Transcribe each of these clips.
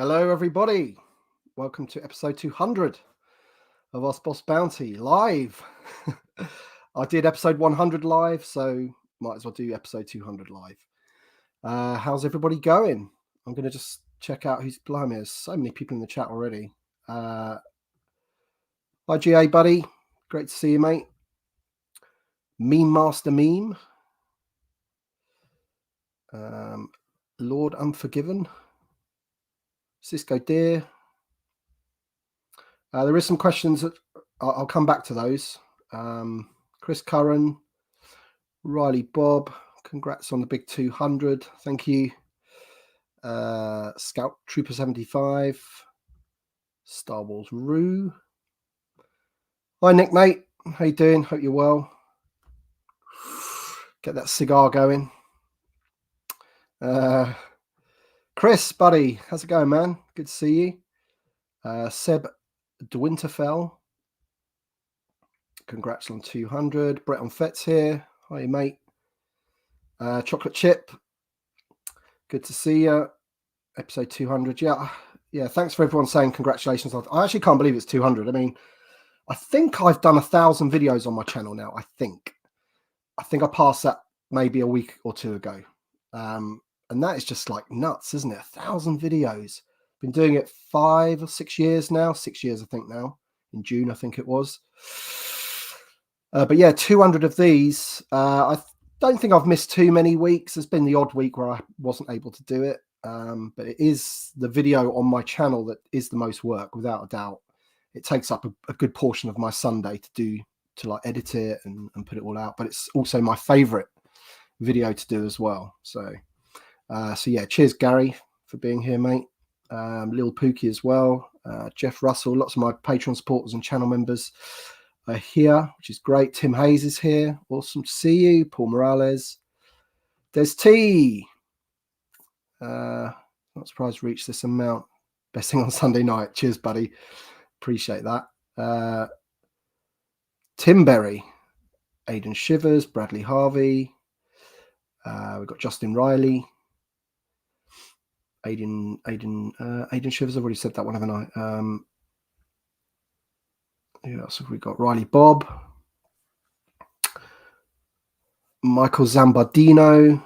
Hello, everybody. Welcome to episode 200 of Our Bossk Bounty live. I did episode 100 live, so might as well do episode 200 live. How's everybody going? I'm going to just check out who's blimey. There's so many people in the chat already. Hi, GA, buddy. Great to see you, mate. Meme Master Meme. Lord Unforgiven. Cisco Deer. There is some questions that I'll come back to those. Chris Curran, Riley Bob, congrats on the big 200. Thank you. Scout Trooper 75, Star Wars Rue. Hi, Nick, mate. How you doing? Hope you're well. Get that cigar going. Chris, buddy, how's it going, man? Good to see you. Seb Dwinterfell, congrats on 200. Brett on Fets here. Hi, mate. Chocolate Chip, good to see you. Episode 200. Yeah. Thanks for everyone saying congratulations. I actually can't believe it's 200. I mean, I think I've done 1,000 videos on my channel now. I think I passed that maybe a week or two ago. And that is just like nuts, isn't it? 1,000 videos. Been doing it 5 or 6 years now. 6 years, I think now. In June, I think it was. But yeah, 200 of these. I don't think I've missed too many weeks. There's been the odd week where I wasn't able to do it. But it is the video on my channel that is the most work, without a doubt. It takes up a good portion of my Sunday to like edit it and put it all out. But it's also my favorite video to do as well. So yeah, cheers, Gary, for being here, mate. Lil Pookie as well. Jeff Russell, lots of my Patreon supporters and channel members are here, which is great. Tim Hayes is here. Awesome to see you. Paul Morales. Des T. Not surprised reached this amount. Best thing on Sunday night. Cheers, buddy. Appreciate that. Tim Berry. Aidan Shivers. Bradley Harvey. We've got Justin Riley. Aidan Shivers. I've already said that one, haven't I? Who else have we got? Riley Bob. Michael Zambardino.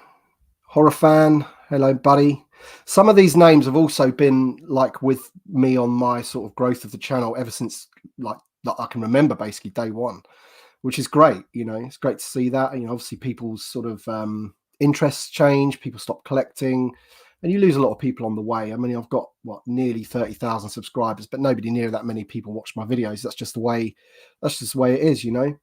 Horror Fan. Hello, buddy. Some of these names have also been like with me on my sort of growth of the channel ever since like I can remember, basically day one, which is great. You know, it's great to see that. You know, obviously people's sort of interests change. People stop collecting. And you lose a lot of people on the way. I mean, I've got, nearly 30,000 subscribers, but nobody near that many people watch my videos. That's just the way it is, you know.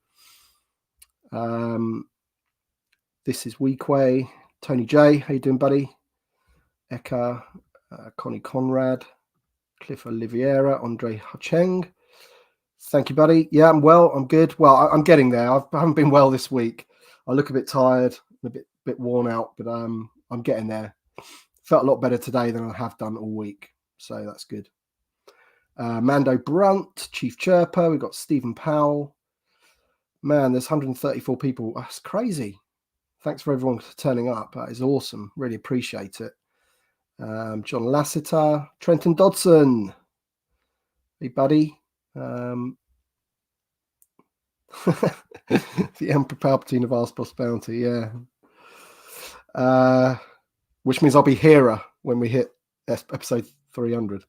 This is Weekway. Tony J, how you doing, buddy? Eka, Connie Conrad, Cliff Oliveira, Andre Hacheng. Thank you, buddy. Yeah, I'm well. I'm good. Well, I'm getting there. I haven't been well this week. I look a bit tired, a bit worn out, but I'm getting there. Felt a lot better today than I have done all week, so that's good. Mando Brunt, Chief Chirper. We've got Stephen Powell. Man, there's 134 people. That's crazy. Thanks for everyone for turning up. That is awesome. Really appreciate it. John Lassiter, Trenton Dodson. Hey, buddy. The Emperor Palpatine of Our Bossk Bounty, yeah. Which means I'll be hearer when we hit episode 300.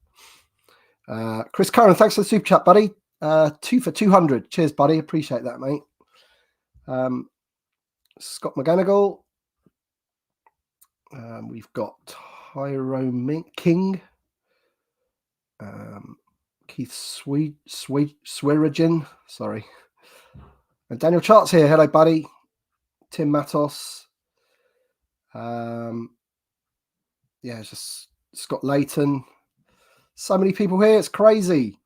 Chris Curran, thanks for the super chat, buddy. 2 for 200. Cheers, buddy. Appreciate that, mate. Scott McGanigal. We've got Tyro King. Keith Swerigen. Sorry. And Daniel Chart's here. Hello, buddy. Tim Matos. Yeah, it's just Scott Layton. So many people here. It's crazy.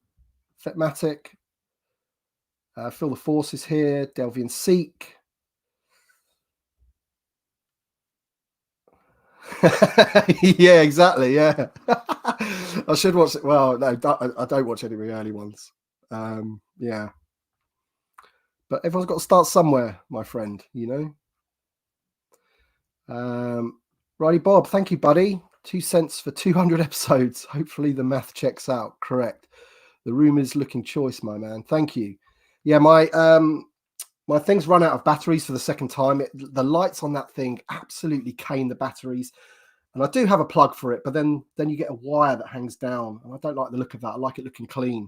Fetmatic. Phil the Force is here. Delvian Seek. Yeah, exactly. Yeah. I should watch it. Well, no, I don't watch any of the early ones. Yeah. But everyone's got to start somewhere, my friend, you know. Riley Bob, thank you, buddy. 2 cents for 200 episodes. Hopefully the math checks out. Correct. The room is looking choice, my man. Thank you. Yeah, my thing's run out of batteries for the second time. The lights on that thing absolutely cane the batteries. And I do have a plug for it, but then you get a wire that hangs down. And I don't like the look of that. I like it looking clean.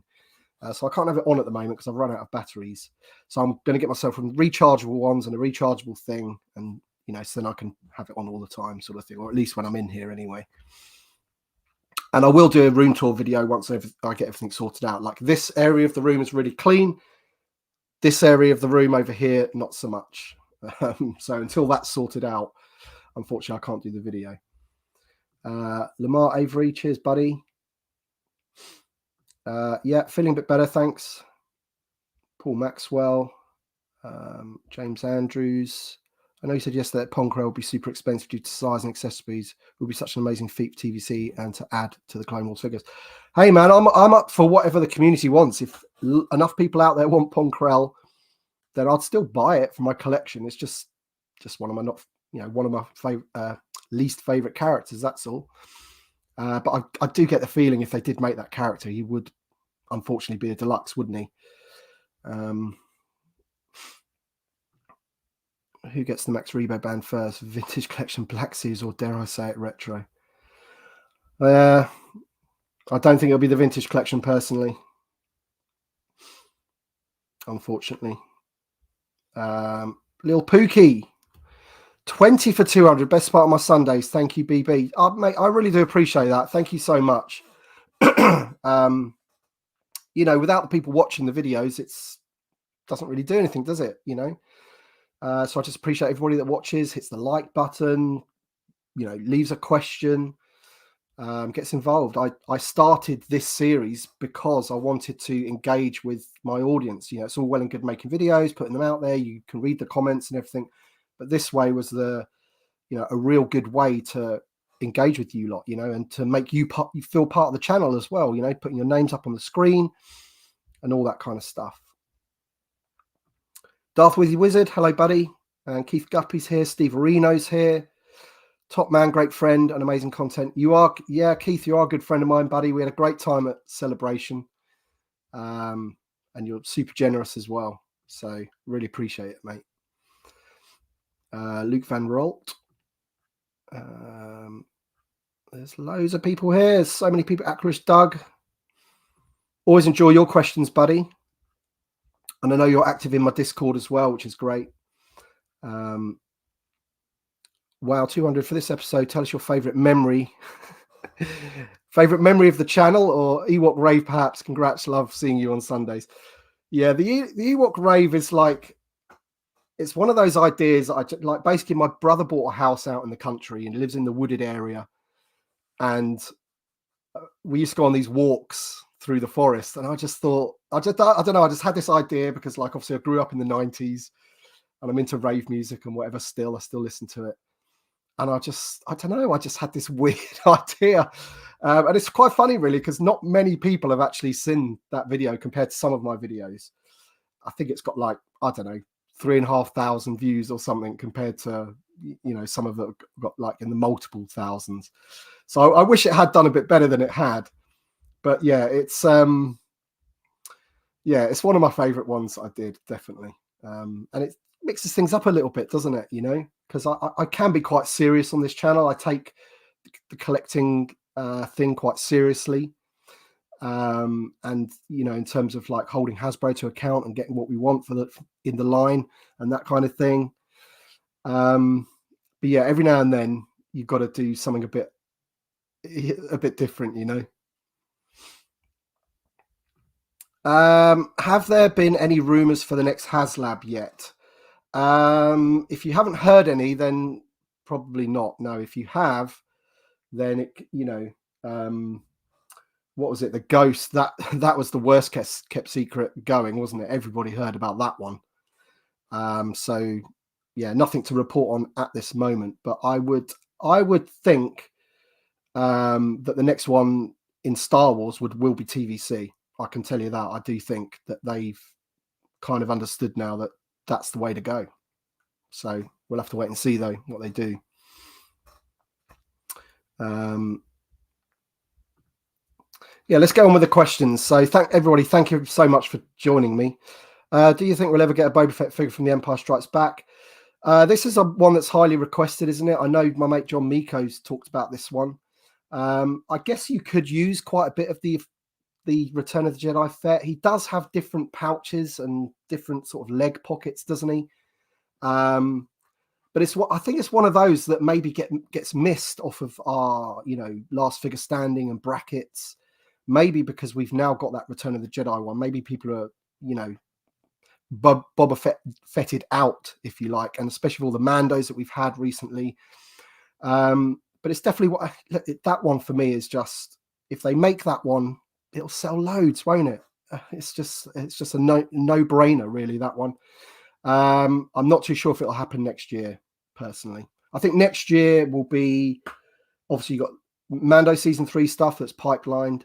So I can't have it on at the moment because I've run out of batteries. So I'm going to get myself some rechargeable ones and a rechargeable thing. And, so then I can have it on all the time sort of thing, or at least when I'm in here anyway. And I will do a room tour video once I get everything sorted out. Like this area of the room is really clean. This area of the room over here, not so much. So until that's sorted out, unfortunately, I can't do the video. Lamar Avery, cheers, buddy. Yeah, feeling a bit better, thanks. Paul Maxwell, James Andrews. I know you said yesterday that Ponkrell would be super expensive due to size and accessories. It would be such an amazing feat for TVC and to add to the Clone Wars figures. Hey, man, I'm up for whatever the community wants. If enough people out there want Ponkrell, then I'd still buy it for my collection. It's just one of my least favorite characters. That's all. But I do get the feeling if they did make that character, he would unfortunately be a deluxe, wouldn't he? Who gets the Max Rebo band first? Vintage collection Black Seas, or dare I say it, retro? I don't think it'll be the vintage collection personally. Unfortunately. Lil Pookie, 20 for 200. Best part of my Sundays. Thank you, BB. Mate, I really do appreciate that. Thank you so much. Without the people watching the videos, it doesn't really do anything, does it? So I just appreciate everybody that watches, hits the like button, leaves a question, gets involved. I started this series because I wanted to engage with my audience. It's all well and good making videos, putting them out there. You can read the comments and everything, but this way was a real good way to engage with you lot, and to make you feel part of the channel as well. Putting your names up on the screen and all that kind of stuff. Darth Wizzy Wizard, hello, buddy. And Keith Guppy's here. Steve Areno's here. Top man, great friend, and amazing content. Keith, you are a good friend of mine, buddy. We had a great time at Celebration. And you're super generous as well. So really appreciate it, mate. Luke Van Rolt. There's loads of people here. There's so many people. Akrish Doug. Always enjoy your questions, buddy. And I know you're active in my Discord as well, which is great. Wow, 200 for this episode. Tell us your favorite memory. Favorite memory of the channel, or Ewok Rave, perhaps. Congrats, love seeing you on Sundays. Yeah, the Ewok Rave is like, it's one of those ideas that like. Basically, my brother bought a house out in the country and lives in the wooded area. And we used to go on these walks through the forest, and I just thought, I don't know, I just had this idea because, like, obviously I grew up in the 90s and I'm into rave music and whatever. I still listen to it, and I don't know, I just had this weird idea, and it's quite funny really, because not many people have actually seen that video compared to some of my videos. I think it's got like, I don't know, 3,500 views or something, compared to some of it got like in the multiple thousands. So I wish it had done a bit better than it had. But yeah, it's one of my favorite ones I did, definitely. And it mixes things up a little bit, doesn't it? Because I can be quite serious on this channel. I take the collecting thing quite seriously. And in terms of like holding Hasbro to account and getting what we want in the line and that kind of thing. But yeah, every now and then you've got to do something a bit different, Have there been any rumors for the next HasLab yet? If you haven't heard any, then probably not. No, if you have, then what was it? The Ghost, that was the worst kept secret going, wasn't it? Everybody heard about that one. So yeah, nothing to report on at this moment, but I would think that the next one in Star Wars will be TVC. I can tell you that. I do think that they've kind of understood now that that's the way to go. So we'll have to wait and see, though, what they do. Yeah, let's go on with the questions. So everybody, thank you so much for joining me. Do you think we'll ever get a Boba Fett figure from The Empire Strikes Back? This is one that's highly requested, isn't it? I know my mate John Miko's talked about this one. I guess you could use quite a bit of the Return of the Jedi Fett. He does have different pouches and different sort of leg pockets, doesn't he? But I think it's one of those that maybe gets missed off of our, last figure standing and brackets. Maybe because we've now got that Return of the Jedi one. Maybe people are, Boba Fetted out, if you like, and especially all the Mandos that we've had recently. But it's definitely that one for me is just, if they make that one, it'll sell loads, won't it? It's just a no-brainer, really, that one. I'm not too sure if it'll happen next year, personally. I think next year will be, obviously, you got Mando season 3 stuff that's pipelined.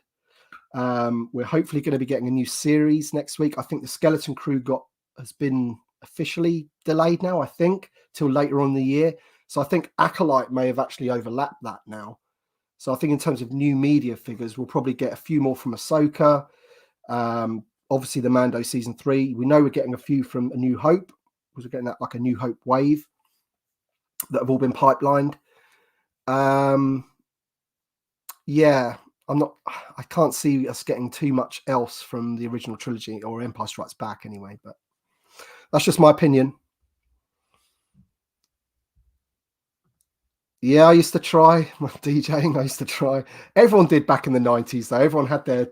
We're hopefully going to be getting a new series next week. I think the Skeleton Crew has been officially delayed now, I think, till later on in the year. So I think Acolyte may have actually overlapped that now. So I think in terms of new media figures, we'll probably get a few more from Ahsoka. Obviously, the Mando season 3. We know we're getting a few from A New Hope, because we're getting that like a New Hope wave that have all been pipelined. Yeah, I can't see us getting too much else from the original trilogy or Empire Strikes Back anyway, but that's just my opinion. Yeah, I used to try my DJing. I used to try. Everyone did back in the 90s, though. Everyone had their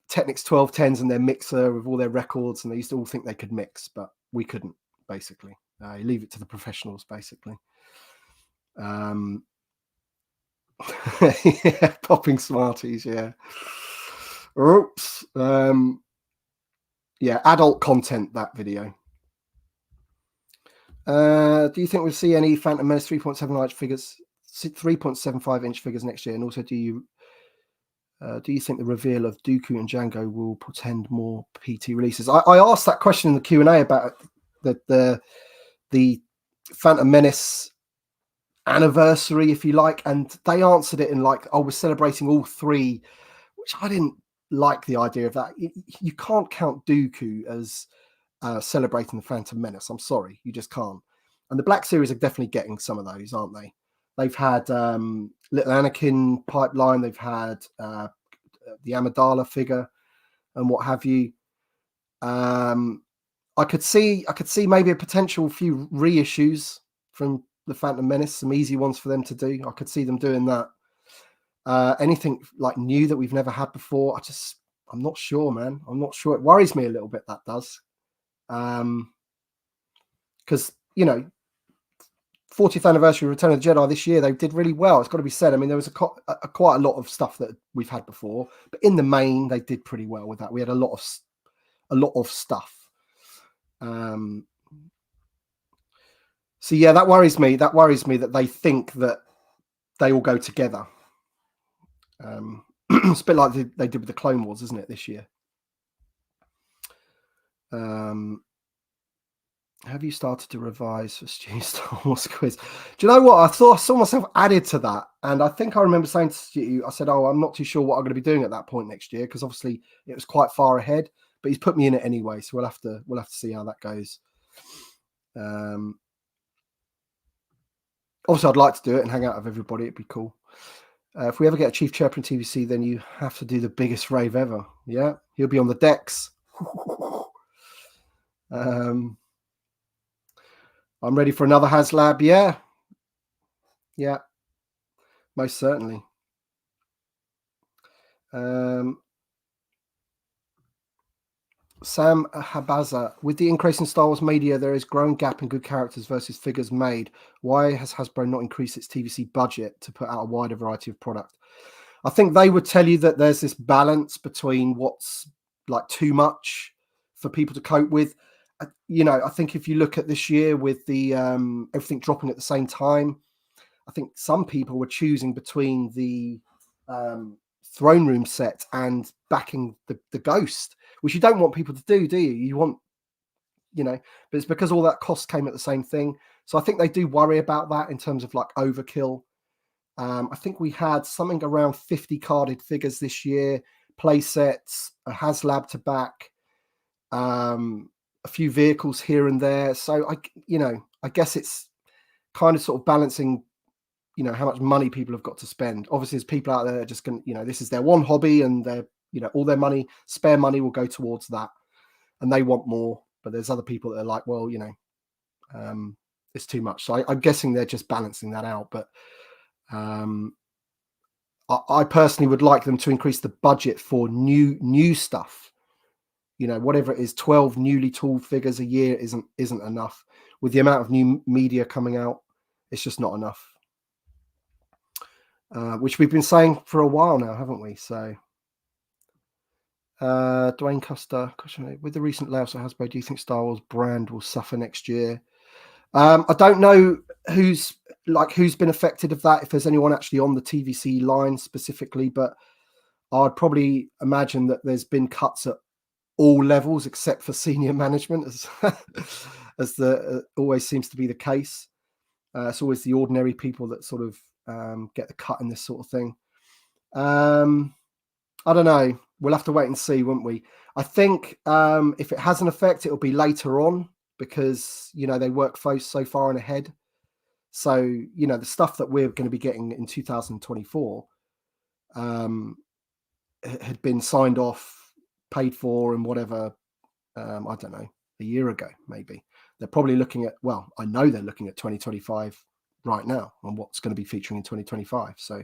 Technics 1210s and their mixer with all their records, and they used to all think they could mix, but we couldn't, basically. You leave it to the professionals, basically. Yeah, popping Smarties, yeah. Oops. Yeah, adult content, that video. Do you think we'll see any Phantom Menace 3.75 figures, 3.75 inch figures next year? And also, do you think the reveal of Dooku and Jango will portend more PT releases? I asked that question in the Q&A about the Phantom Menace anniversary, if you like, and they answered it in like, oh, we're celebrating all 3, which I didn't like the idea of that. You can't count Dooku as celebrating the Phantom Menace. I'm sorry, you just can't. And the Black Series are definitely getting some of those, aren't they? They've had Little Anakin pipeline. They've had the Amidala figure and what have you. I could see maybe a potential few reissues from the Phantom Menace, some easy ones for them to do. I could see them doing that. Anything like new that we've never had before, I'm not sure, man. I'm not sure. It worries me a little bit, that does. Because 40th anniversary of Return of the Jedi this year, they did really well. It's got to be said. I mean, there was quite a lot of stuff that we've had before, but in the main, they did pretty well with that. We had a lot of stuff. So yeah, that worries me. That worries me that they think that they all go together. It's a bit like they did with the Clone Wars, isn't it, this year? Have you started to revise for Stu's Star Wars quiz? Do you know what? I saw myself added to that. And I think I remember saying to Stu, I said, I'm not too sure what I'm going to be doing at that point next year, because obviously it was quite far ahead. But he's put me in it anyway, so we'll have to see how that goes. Obviously, I'd like to do it and hang out with everybody. It'd be cool. If we ever get a Chief Chirper in TVC, then you have to do the biggest rave ever. Yeah, he'll be on the decks. I'm ready for another HasLab. Yeah, most certainly. Sam Habaza, with the increase in Star Wars media, there is growing gap in good characters versus figures made. Why has Hasbro not increased its TVC budget to put out a wider variety of product? I think they would tell you that there's this balance between what's like too much for people to cope with. I think if you look at this year with the everything dropping at the same time, I think some people were choosing between the throne room set and backing the Ghost, which you don't want people to do you? You want, but it's because all that cost came at the same thing. So I think they do worry about that in terms of like overkill. I think we had something around 50 carded figures this year, play sets, a HasLab to back, a few vehicles here and there. So I guess it's kind of sort of balancing, how much money people have got to spend. Obviously, there's people out there that are just going, this is their one hobby, and they're, all their money, spare money, will go towards that, and they want more. But there's other people that are like, well, it's too much. So I'm guessing they're just balancing that out. But I personally would like them to increase the budget for new stuff. Whatever it is, 12 newly tooled figures a year isn't enough. With the amount of new media coming out, it's just not enough. Which we've been saying for a while now, haven't we? So, Dwayne Custer, question: with the recent layoffs at Hasbro, do you think Star Wars brand will suffer next year? I don't know who's been affected of that, if there's anyone actually on the TVC line specifically, but I'd probably imagine that there's been cuts at all levels except for senior management, as always seems to be the case. It's always the ordinary people that sort of get the cut in this sort of thing. I don't know. We'll have to wait and see, won't we? I think if it has an effect, it'll be later on, because they work so far and ahead. So the stuff that we're going to be getting in 2024 had been signed off, paid for, and whatever. I don't know, a year ago maybe. They're probably looking at, well, I know they're looking at 2025 right now on what's going to be featuring in 2025. So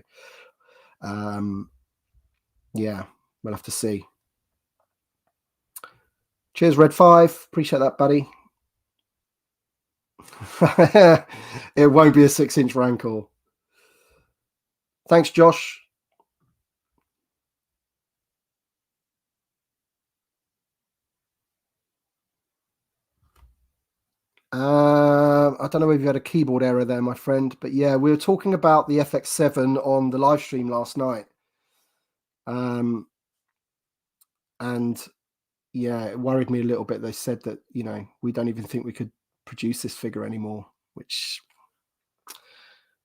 yeah, we'll have to see. Cheers, Red 5. Appreciate that, buddy. It won't be a 6-inch Rancor. Thanks, Josh. I don't know if you had a keyboard error there, my friend, but yeah, we were talking about the FX7 on the live stream last night. And yeah, it worried me a little bit. They said that, we don't even think we could produce this figure anymore, which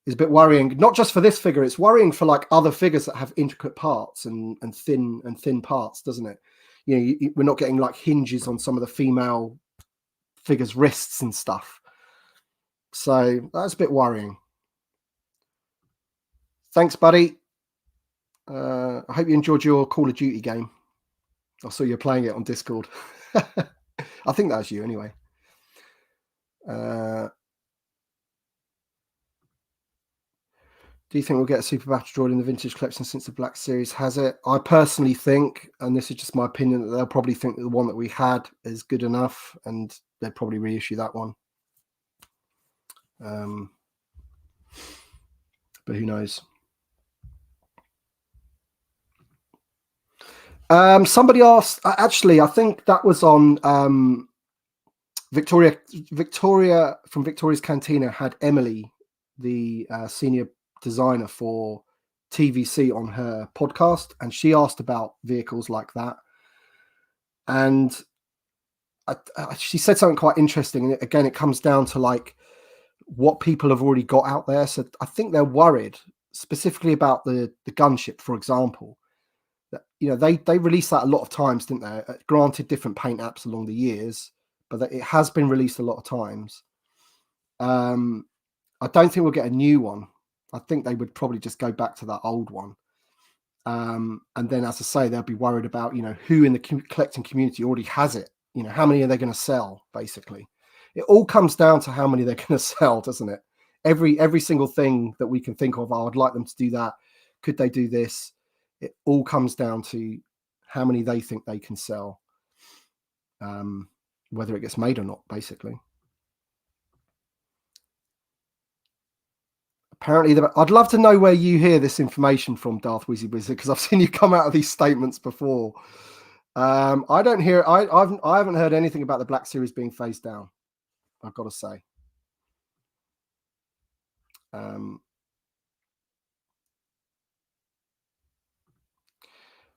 is a bit worrying. Not just for this figure, it's worrying for like other figures that have intricate parts and thin parts, doesn't it? We're not getting like hinges on some of the female figures' wrists and stuff. So that's a bit worrying. Thanks, buddy. I hope you enjoyed your Call of Duty game. I saw you playing it on Discord. I think that was you anyway. Do you think we'll get a Super Battle Droid in the Vintage Collection since the Black Series has it? I personally think, and this is just my opinion, that they'll probably think that the one that we had is good enough, and they'll probably reissue that one. But who knows? Somebody asked, actually, I think that was on Victoria from Victoria's Cantina had Emily, the senior designer for TVC, on her podcast, and she asked about vehicles like that, and she said something quite interesting. And again, it comes down to like what people have already got out there. So I think they're worried specifically about the gunship, for example. That, they released that a lot of times, didn't they? Granted, different paint apps along the years, but it has been released a lot of times. I don't think we'll get a new one. I think they would probably just go back to that old one. And then, as I say, they'll be worried about, who in the collecting community already has it. How many are they going to sell, basically? It all comes down to how many they're going to sell, doesn't it? Every single thing that we can think of, I'd like them to do that. Could they do this? It all comes down to how many they think they can sell, whether it gets made or not, basically. Apparently, I'd love to know where you hear this information from, Darth Wizzy Wizard, because I've seen you come out of these statements before. I don't hear. I haven't heard anything about the Black Series being phased down, I've got to say.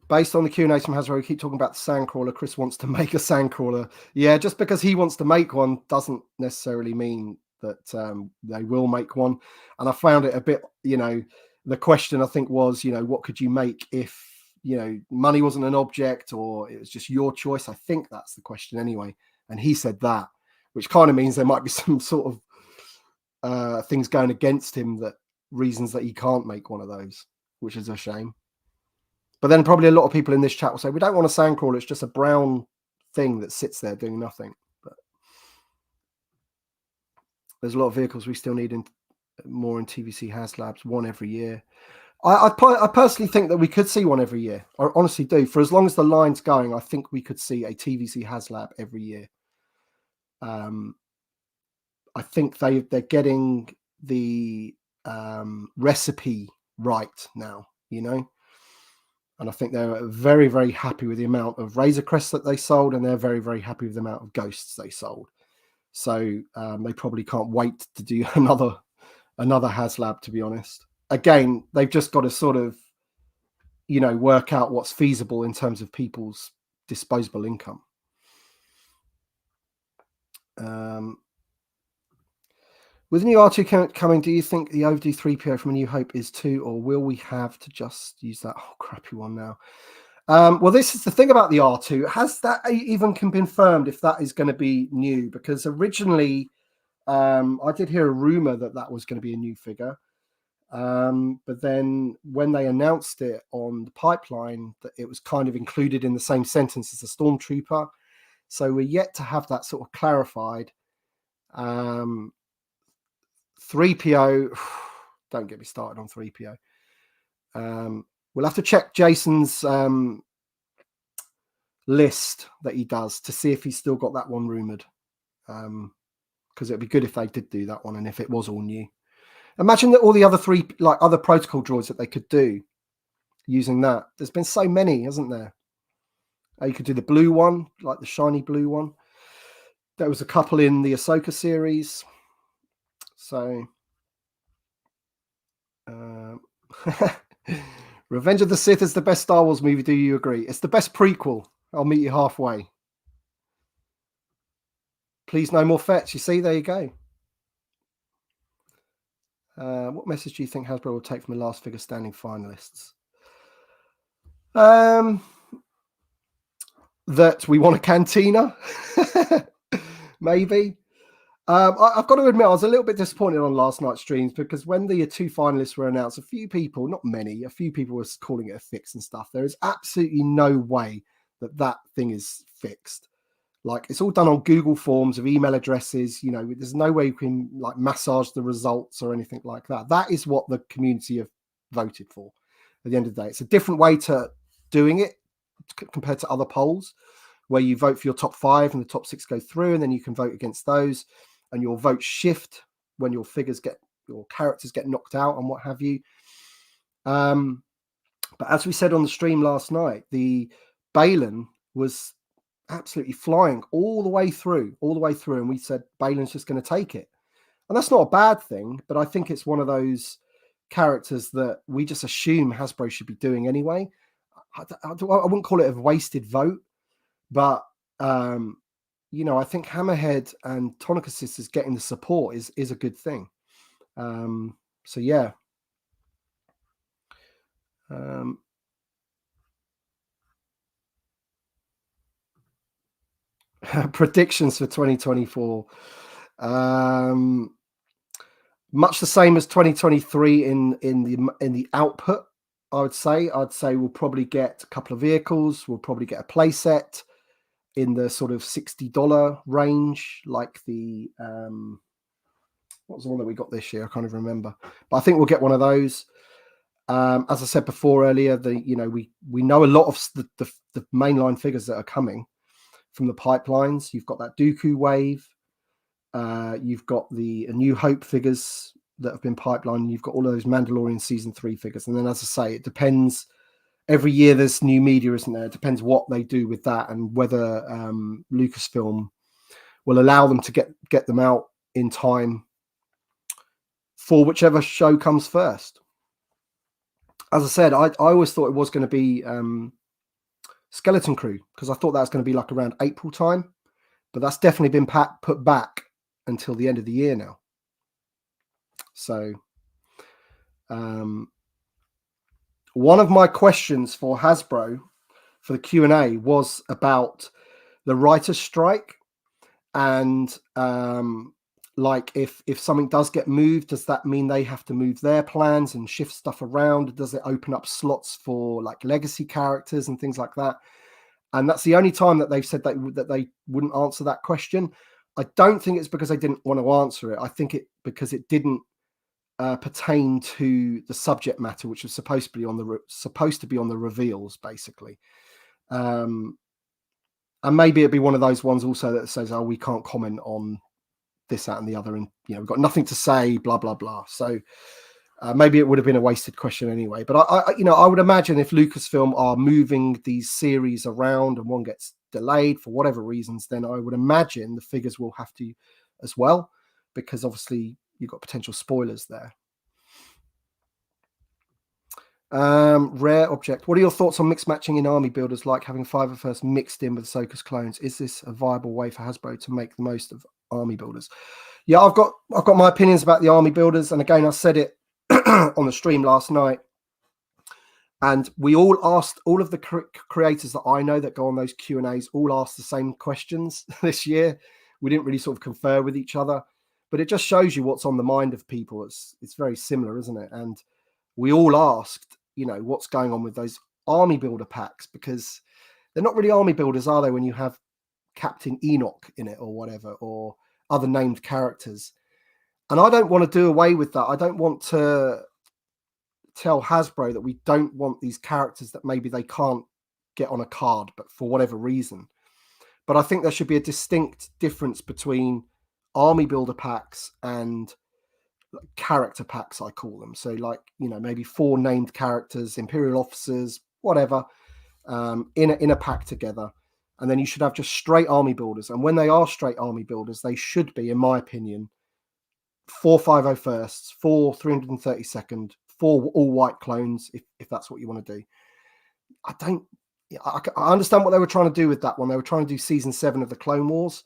Based on the Q&As from Hasbro, we keep talking about the Sandcrawler. Chris wants to make a Sandcrawler. Yeah, just because he wants to make one doesn't necessarily mean that they will make one. And I found it a bit, the question I think was, what could you make if, money wasn't an object or it was just your choice? I think that's the question anyway. And he said that, which kind of means there might be some sort of things going against him, that reasons that he can't make one of those, which is a shame. But then probably a lot of people in this chat will say, we don't want a sandcrawler, it's just a brown thing that sits there doing nothing. But there's a lot of vehicles we still need more in TVC HasLabs, one every year. I personally think that we could see one every year. I honestly do. For as long as the line's going, I think we could see a TVC HasLab every year. I think they're getting the recipe right now, and I think they're very, very happy with the amount of Razor Crests that they sold, and they're very, very happy with the amount of Ghosts they sold. So they probably can't wait to do another HasLab, to be honest. Again, they've just got to sort of, work out what's feasible in terms of people's disposable income. With the new R2 coming, do you think the overdue 3PO from A New Hope is 2, or will we have to just use that crappy one now? Well, this is the thing about the R2. Has that even been confirmed if that is going to be new? Because originally, I did hear a rumor that was going to be a new figure. But then when they announced it on the pipeline, that it was kind of included in the same sentence as the Stormtrooper. So we're yet to have that sort of clarified. 3PO, don't get me started on 3PO. We'll have to check Jason's list that he does to see if he's still got that one rumored. Because it'd be good if they did do that one, and if it was all new. Imagine that all the other other protocol droids that they could do using that. There's been so many, hasn't there? You could do the blue one, like the shiny blue one. There was a couple in the Ahsoka series. So, Revenge of the Sith is the best Star Wars movie. Do you agree? It's the best prequel. I'll meet you halfway. Please no more fets. You see, there you go. What message do you think Hasbro will take from the last figure standing finalists? That we want a cantina, maybe. I've got to admit, I was a little bit disappointed on last night's streams, because when the 2 finalists were announced, a few people, not many, a few people were calling it a fix and stuff. There is absolutely no way that thing is fixed. Like, it's all done on Google Forms of email addresses. There's no way you can massage the results or anything like that. That is what the community have voted for. At the end of the day, it's a different way to doing it compared to other polls, where you vote for your top 5 and the top 6 go through, and then you can vote against those, and your votes shift when your characters get knocked out and what have you. But as we said on the stream last night, the Balin was absolutely flying all the way through, and we said Balin's just going to take it, and that's not a bad thing. But I think it's one of those characters that we just assume Hasbro should be doing anyway. I wouldn't call it a wasted vote, but I think Hammerhead and Tonica Sisters getting the support is a good thing. So yeah. Predictions for 2024. Much the same as 2023 in the output. I'd say we'll probably get a couple of vehicles. We'll probably get a playset in the sort of $60 range, like the what was the one that we got this year? I can't even remember, but I think we'll get one of those. As I said before earlier, we know a lot of the mainline figures that are coming from the pipelines. You've got that Dooku wave. You've got the A New Hope figures that have been pipelined. You've got all of those Mandalorian season 3 figures. And then, as I say, it depends. Every year there's new media, isn't there? It depends what they do with that, and whether Lucasfilm will allow them to get them out in time for whichever show comes first. As I said, I always thought it was going to be Skeleton Crew, because I thought that was going to be like around April time, but that's definitely been put back until the end of the year now. So one of my questions for Hasbro for the Q&A was about the writer's strike, and like if something does get moved, does that mean they have to move their plans and shift stuff around? Does it open up slots for like legacy characters and things like that? And that's the only time that they've said that they wouldn't answer that question. I don't think it's because they didn't want to answer it. I think because it didn't pertain to the subject matter, which was supposed to be on the reveals, basically. And maybe it'd be one of those ones also that says, "Oh, we can't comment on this, that, and the other, and we've got nothing to say, blah blah blah." So maybe it would have been a wasted question anyway. But I would imagine if Lucasfilm are moving these series around and one gets delayed for whatever reasons, then I would imagine the figures will have to as well, because obviously you've got potential spoilers there. Rare object. What are your thoughts on mixed matching in army builders, like having 501st mixed in with Ahsoka's clones? Is this a viable way for Hasbro to make the most of army builders? Yeah, I've got my opinions about the army builders, and again, I said it on the stream last night, and we all asked, all of the creators that I know that go on those Q&As all asked the same questions this year. We didn't really sort of confer with each other, but it just shows you what's on the mind of people. It's very similar, isn't it? And we all asked, what's going on with those army builder packs, because they're not really army builders, are they, when you have Captain Enoch in it or whatever, or other named characters. And I don't want to do away with that. I don't want to tell Hasbro that we don't want these characters that maybe they can't get on a card, but for whatever reason. But I think there should be a distinct difference between army builder packs and character packs, I call them. So like, maybe 4 named characters, Imperial officers, whatever, in a pack together. And then you should have just straight army builders. And when they are straight army builders, they should be, in my opinion, 4 501sts, 4 332nd, 4 all white clones, if that's what you want to do. I understand what they were trying to do with that one. They were trying to do season 7 of the Clone Wars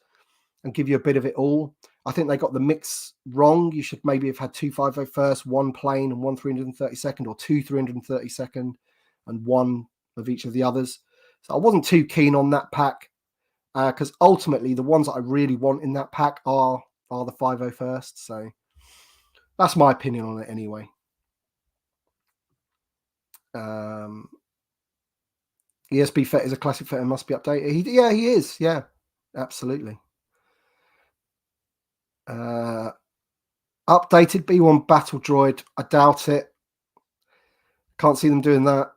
and give you a bit of it all. I think they got the mix wrong. You should maybe have had 2 501st, 1 plain and 1 332nd, or 2 332nd and 1 of each of the others. So I wasn't too keen on that pack, because ultimately the ones that I really want in that pack are the 501st. So that's my opinion on it anyway. ESB Fett is a classic Fett and must be updated. He is. Yeah, absolutely. Updated B1 battle droid. I doubt it. Can't see them doing that.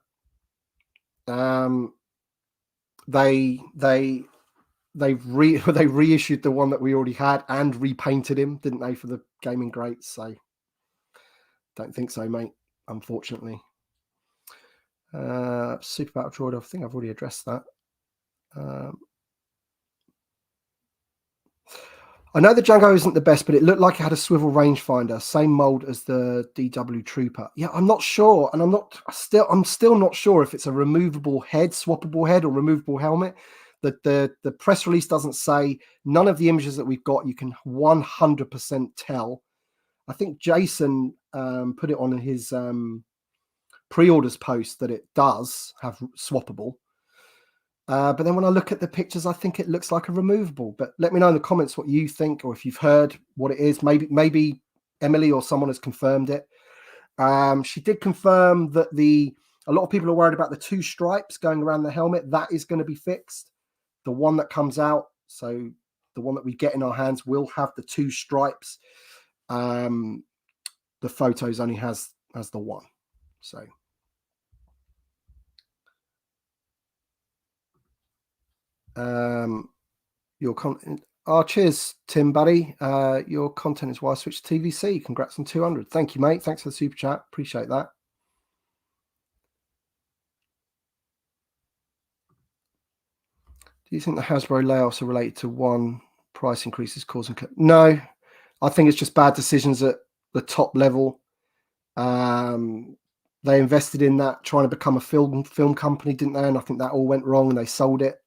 They reissued the one that we already had and repainted him, didn't they, for the gaming greats? So don't think so, mate, unfortunately. Super battle droid, I think I've already addressed that. I know the Django isn't the best, but it looked like it had a swivel rangefinder, same mold as the DW Trooper. Yeah, I'm not sure, and I'm still not sure if it's a removable head, swappable head, or removable helmet. The press release doesn't say. None of the images that we've got, you can 100% tell. I think Jason put it on his pre-orders post that it does have swappable. But then when I look at the pictures, I think it looks like a removable. But let me know in the comments what you think, or if you've heard what it is. Maybe Emily or someone has confirmed it. She did confirm that a lot of people are worried about the 2 stripes going around the helmet. That is going to be fixed. The one that comes out, so the one that we get in our hands, will have the 2 stripes. The photos only has the 1. So. Your content. Oh, cheers, Tim, buddy. Your content is why I switched to TVC. Congrats on 200. Thank you, mate. Thanks for the super chat. Appreciate that. Do you think the Hasbro layoffs are related to one price increases causing? No, I think it's just bad decisions at the top level. They invested in that, trying to become a film company, didn't they? And I think that all went wrong, and they sold it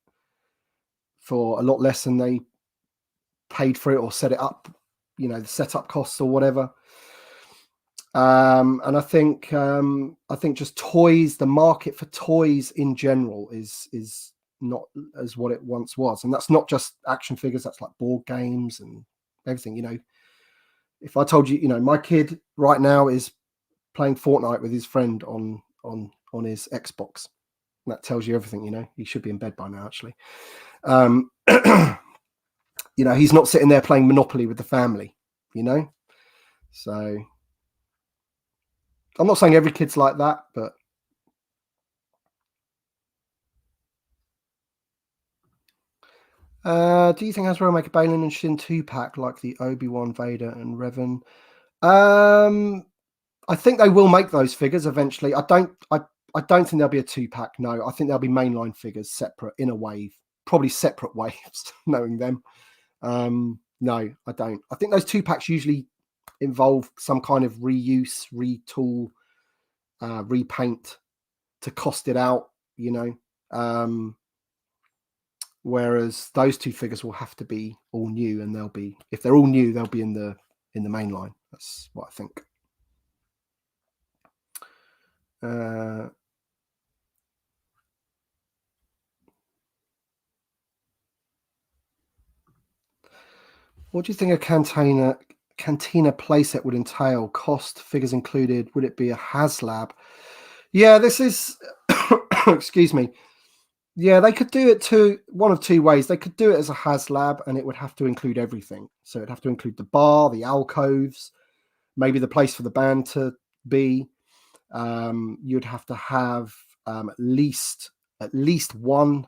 for a lot less than they paid for it or set it up, the setup costs or whatever. And I think just toys, the market for toys in general is not as what it once was, and that's not just action figures. That's like board games and everything. You know, if I told you, you know, my kid right now is playing Fortnite with his friend on his Xbox, that tells you everything. You know, he should be in bed by now, actually. You know, he's not sitting there playing Monopoly with the family. You know, so I'm not saying every kid's like that, but do you think Hasbro will make a Balin and Shin 2-pack like the Obi-Wan, Vader, and Revan? I think they will make those figures eventually. I don't think there'll be a 2-pack. No, I think there'll be mainline figures separate in a wave, probably separate waves, knowing them. No, I don't. I think those 2-packs usually involve some kind of reuse, retool, repaint to cost it out, you know. Whereas those 2 figures will have to be all new, and they'll be, if they're all new, they'll be in the main line. That's what I think. What do you think a cantina playset would entail? Cost, figures included? Would it be a HasLab? Yeah, this is excuse me. Yeah, they could do it one of 2 ways. They could do it as a HasLab, and it would have to include everything. So it'd have to include the bar, the alcoves, maybe the place for the band to be. You'd have to have at least 1,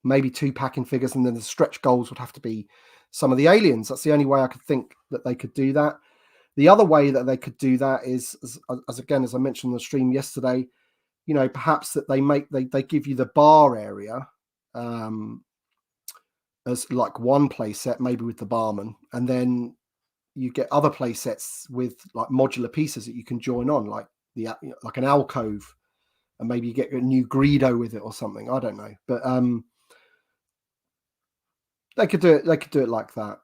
maybe 2 packing figures, and then the stretch goals would have to be some of the aliens. That's the only way I could think that they could do that. The other way that they could do that is, as again, as I mentioned on the stream yesterday, you know, perhaps that they give you the bar area as like one play set, maybe with the barman, and then you get other play sets with like modular pieces that you can join on, like like an alcove, and maybe you get a new Greedo with it or something. I don't know, but they could do it. They could do it like that.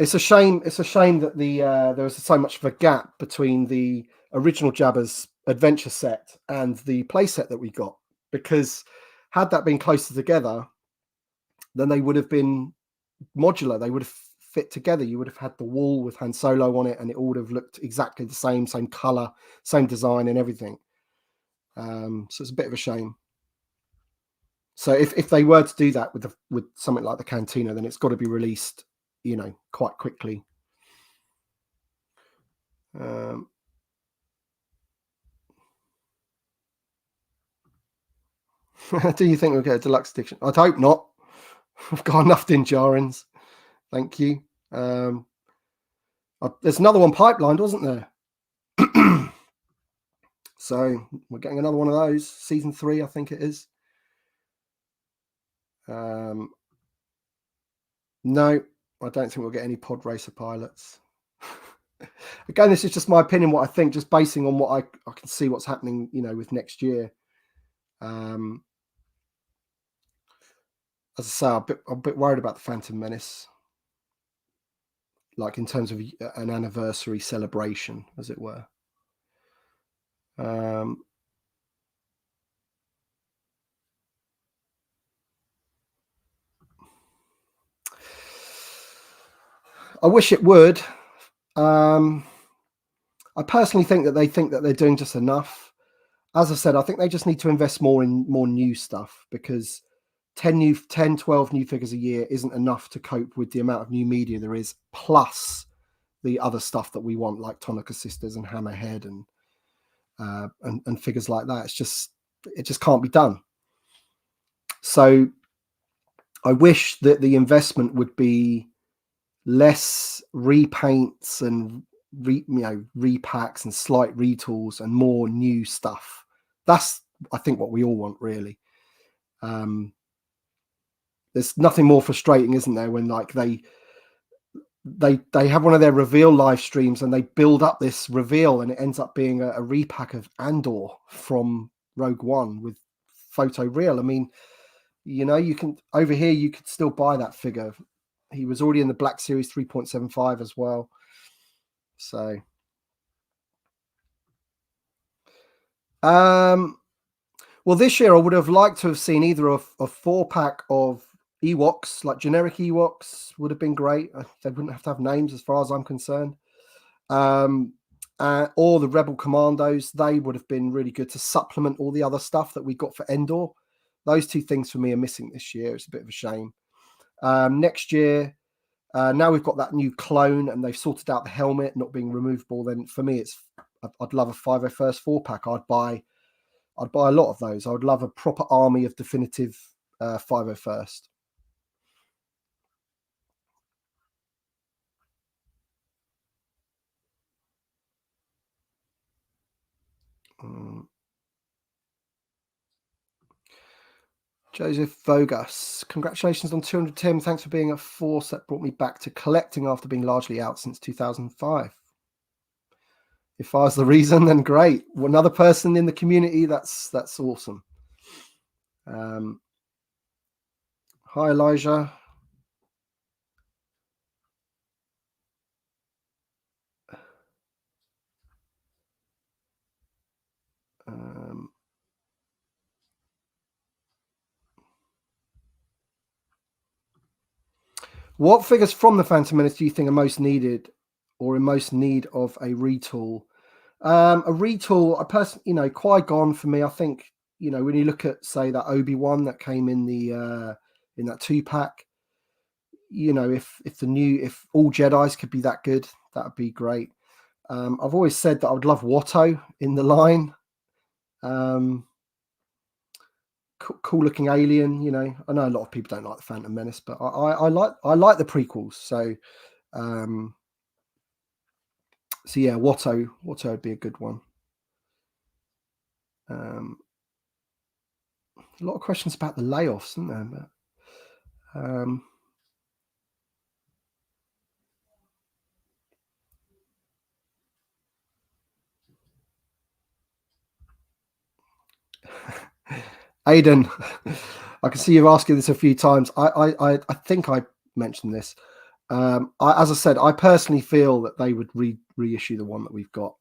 It's a shame. It's a shame that there was so much of a gap between the original Jabba's adventure set and the play set that we got, because had that been closer together, then they would have been modular. They would have fit together. You would have had the wall with Han Solo on it, and it all would have looked exactly the same color, same design, and everything. So it's a bit of a shame. So if they were to do that with something like the Cantina, then it's got to be released, you know, quite quickly. Do you think we'll get a deluxe edition? I'd hope not. We've got enough Din Djarin's. Thank you. There's another one pipelined, wasn't there? So we're getting another one of those. Season 3, I think it is. No, I don't think we'll get any pod racer pilots. Again, this is just my opinion, what I think, just basing on what I can see what's happening, you know, with next year. As I say, I'm a bit worried about the Phantom Menace, like in terms of an anniversary celebration, as it were. I wish it would. I personally think that they think that they're doing just enough. As I said, I think they just need to invest more in more new stuff, because 10, 12 new figures a year isn't enough to cope with the amount of new media there is, plus the other stuff that we want, like Tonica Sisters and Hammerhead and figures like that. It just can't be done. So I wish that the investment would be less repaints and repacks and slight retools and more new stuff. That's, I think, what we all want, really. There's nothing more frustrating, isn't there, when like they have one of their reveal live streams and they build up this reveal and it ends up being a repack of Andor from Rogue One with photo real. I mean, you know, you can, over here you could still buy that figure. He was already in the Black Series 3.75 as well. So, well, this year I would have liked to have seen either a 4-pack of Ewoks, like generic Ewoks, would have been great. They wouldn't have to have names, as far as I'm concerned. Or the Rebel Commandos. They would have been really good to supplement all the other stuff that we got for Endor. Those two things for me are missing this year. It's a bit of a shame. Next year, now we've got that new clone and they've sorted out the helmet not being removable. Then for me, I'd love a 501st 4-pack. I'd buy a lot of those. I would love a proper army of definitive 501st. Joseph Vogas, congratulations on 200, Tim. Thanks for being a force that brought me back to collecting after being largely out since 2005. If I was the reason, then great. Another person in the community, that's awesome. Hi, Elijah. What figures from the Phantom Menace do you think are most needed or in most need of a retool? A retool, I personally, Qui-Gon for me, I think, when you look at, say, that Obi-Wan that came in the in that 2-pack, if all Jedis could be that good, that would be great. I've always said that I would love Watto in the line. Cool looking alien, I know a lot of people don't like the Phantom Menace, but I like the prequels. So yeah, Watto would be a good one. A lot of questions about the layoffs, isn't there? But, Aidan, I can see you're asking this a few times. I think I mentioned this. As I said, I personally feel that they would reissue the one that we've got.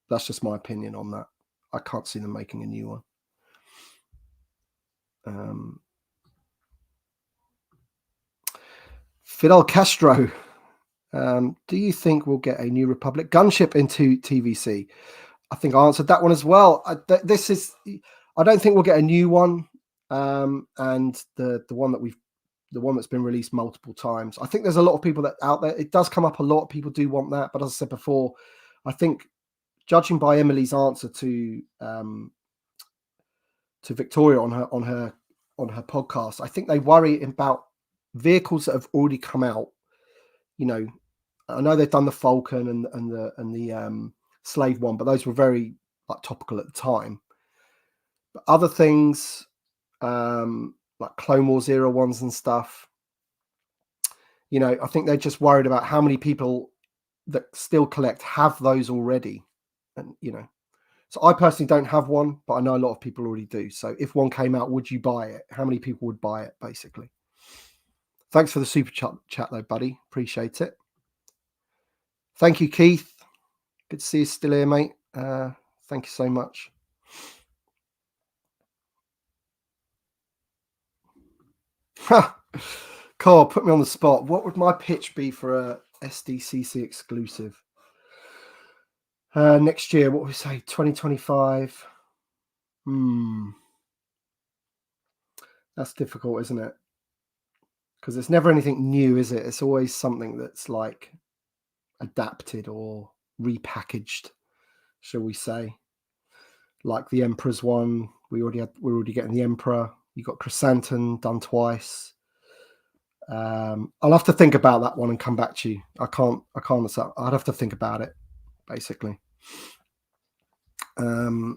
That's just my opinion on that. I can't see them making a new one. Fidel Castro, do you think we'll get a New Republic gunship into TVC? I think I answered that one as well. I don't think we'll get a new one, and the one that's been released multiple times. I think there's a lot of people that out there. It does come up a lot. People do want that, but as I said before, I think judging by Emily's answer to Victoria on her podcast, I think they worry about vehicles that have already come out. I know they've done the Falcon and the Slave one, but those were very topical at the time. But other things like Clone Wars era ones and stuff, I think they're just worried about how many people that still collect have those already. And, so I personally don't have one, but I know a lot of people already do. So if one came out, would you buy it? How many people would buy it, basically? Thanks for the super chat though, buddy. Appreciate it. Thank you, Keith. Good to see you still here, mate. Thank you so much. Carl, put me on the spot. What would my pitch be for a SDCC exclusive? Next year, what would we say? 2025. That's difficult, isn't it? Because it's never anything new, is it? It's always something that's like adapted or repackaged, shall we say? Like the Emperor's one, we're already getting the Emperor. You got Chrysanthemum done twice. I'll have to think about that one and come back to you. I can't. I'd have to think about it, basically. Let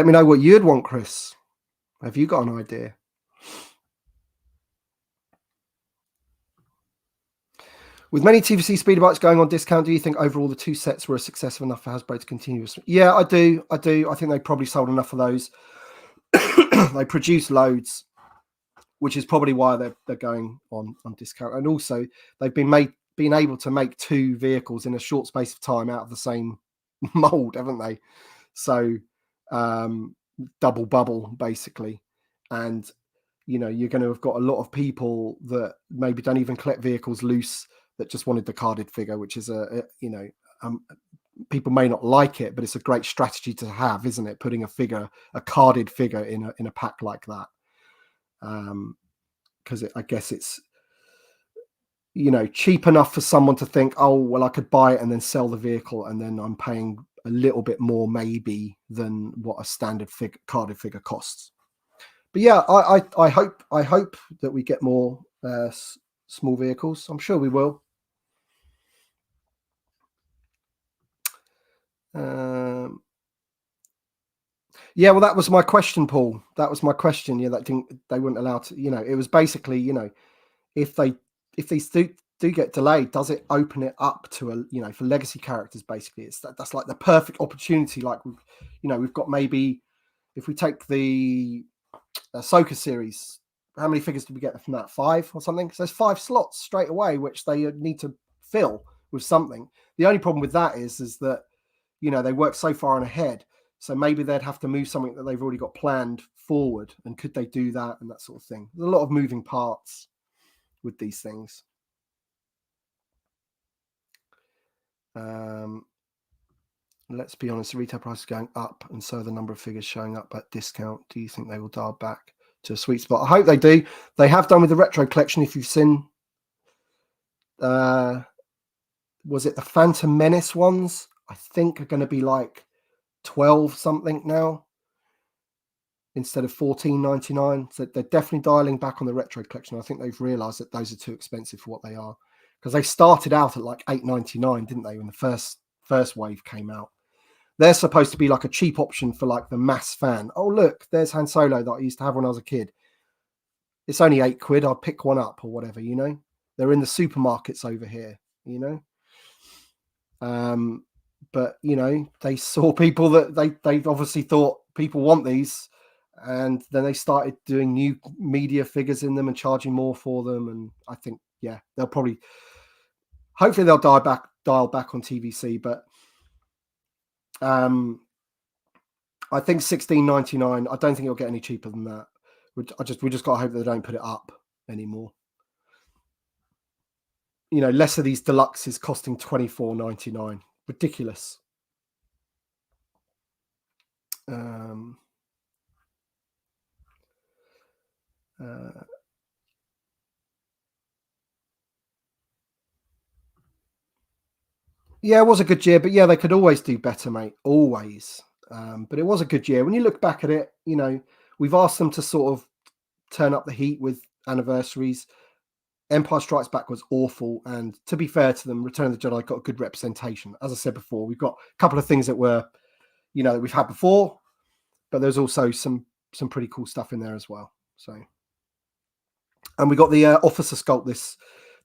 me know what you'd want, Chris. Have you got an idea? With many TVC speeder bikes going on discount, do you think overall the two sets were successful enough for Hasbro to continue? Yeah, I do. I think they probably sold enough of those. They produce loads, which is probably why they're going on discount. And also, they've been made been able to make 2 vehicles in a short space of time out of the same mold, haven't they? So double bubble basically. And you're going to have got a lot of people that maybe don't even collect vehicles loose, that just wanted the carded figure, which is people may not like it, but it's a great strategy to have, isn't it? Putting a carded figure in a pack like that, because I guess it's cheap enough for someone to think, oh well, I could buy it and then sell the vehicle, and then I'm paying a little bit more maybe than what a standard carded figure costs. But yeah, I hope that we get more small vehicles. I'm sure we will. Yeah, well, that was my question, Paul. That was my question. Yeah, they weren't allowed to. It was basically, if these do get delayed, does it open it up to for legacy characters? Basically, that's like the perfect opportunity. Like we've got, maybe if we take the Ahsoka series, how many figures did we get from that? 5 or something? So there's 5 slots straight away, which they need to fill with something. The only problem with that is that they work so far on ahead, so maybe they'd have to move something that they've already got planned forward, and could they do that, and that sort of thing. There's a lot of moving parts with these things. Let's be honest, the retail price is going up, and so the number of figures showing up at discount. Do you think they will dial back to a sweet spot? I hope they do. They have done with the retro collection. If you've seen, was it the Phantom Menace ones? I think are going to be like 12 something now, instead of $14.99. So they're definitely dialing back on the retro collection. I think they've realized that those are too expensive for what they are, because they started out at like $8.99, didn't they, when the first wave came out? They're supposed to be like a cheap option for like the mass fan. Oh look, there's Han Solo that I used to have when I was a kid. It's only £8. I'll pick one up or whatever. They're in the supermarkets over here. But they saw people that they obviously thought people want these, and then they started doing new media figures in them and charging more for them. And I think, yeah, hopefully they'll dial back on TVC, but I think $16.99. I don't think it'll get any cheaper than that. We just got to hope that they don't put it up anymore. Less of these deluxes costing $24.99. Ridiculous. Yeah, it was a good year, but yeah, they could always do better, mate. Always. But it was a good year. When you look back at it, we've asked them to sort of turn up the heat with anniversaries. Empire Strikes Back was awful, and to be fair to them, Return of the Jedi got a good representation. As I said before, we've got a couple of things that were, that we've had before, but there's also some pretty cool stuff in there as well. So, and we got the officer sculpt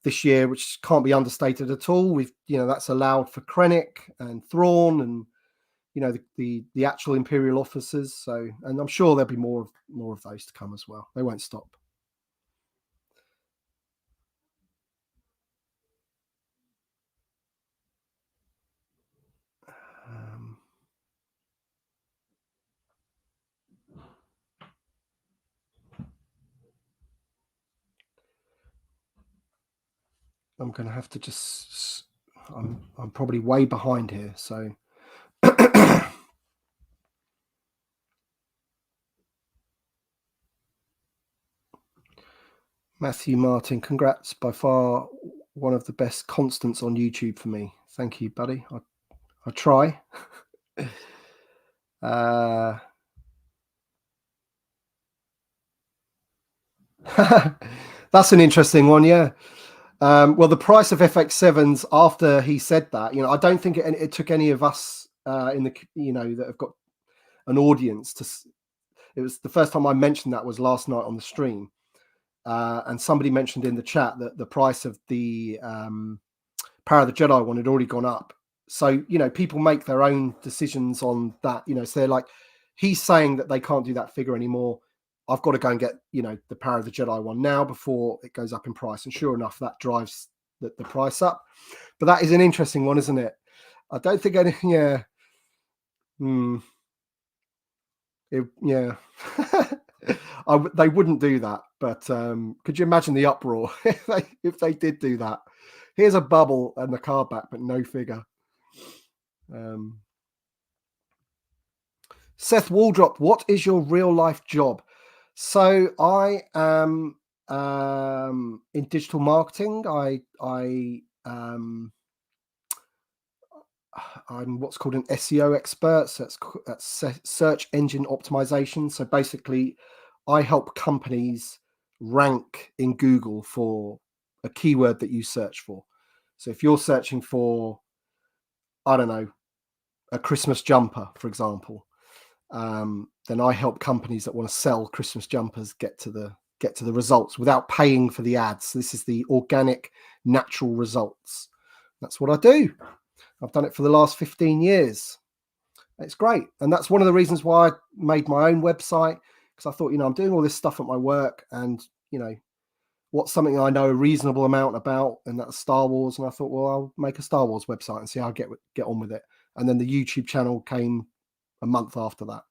this year, which can't be understated at all. We've that's allowed for Krennic and Thrawn, and the actual Imperial officers. So, and I'm sure there'll be more of those to come as well. They won't stop. I'm going to have to just. I'm probably way behind here, so. Matthew Martin, congrats! By far one of the best constants on YouTube for me. Thank you, buddy. I try. That's an interesting one, yeah. Well, the price of FX7s after he said that, I don't think it took any of us in the that have got an audience to. It was the first time I mentioned that was last night on the stream, and somebody mentioned in the chat that the price of the Power of the Jedi one had already gone up. So people make their own decisions on that. So they're like, he's saying that they can't do that figure anymore. I've got to go and get the Power of the Jedi one now before it goes up in price. And sure enough, that drives the price up. But that is an interesting one, isn't it? I don't think anything. Yeah. Yeah. They wouldn't do that, but could you imagine the uproar if they did do that? Here's a bubble and the card back, but no figure. Seth Waldrop, what is your real life job? So I am in digital marketing. I'm what's called an SEO expert. So that's search engine optimization. So basically, I help companies rank in Google for a keyword that you search for. So if you're searching for, I don't know, a Christmas jumper, for example, then I help companies that want to sell Christmas jumpers get to the results without paying for the ads. This is the organic, natural results. That's what I do. I've done it for the last 15 years. It's great. And that's one of the reasons why I made my own website, because I thought, I'm doing all this stuff at my work and, what's something I know a reasonable amount about, and that's Star Wars. And I thought, well, I'll make a Star Wars website and see how I get on with it. And then the YouTube channel came a month after that.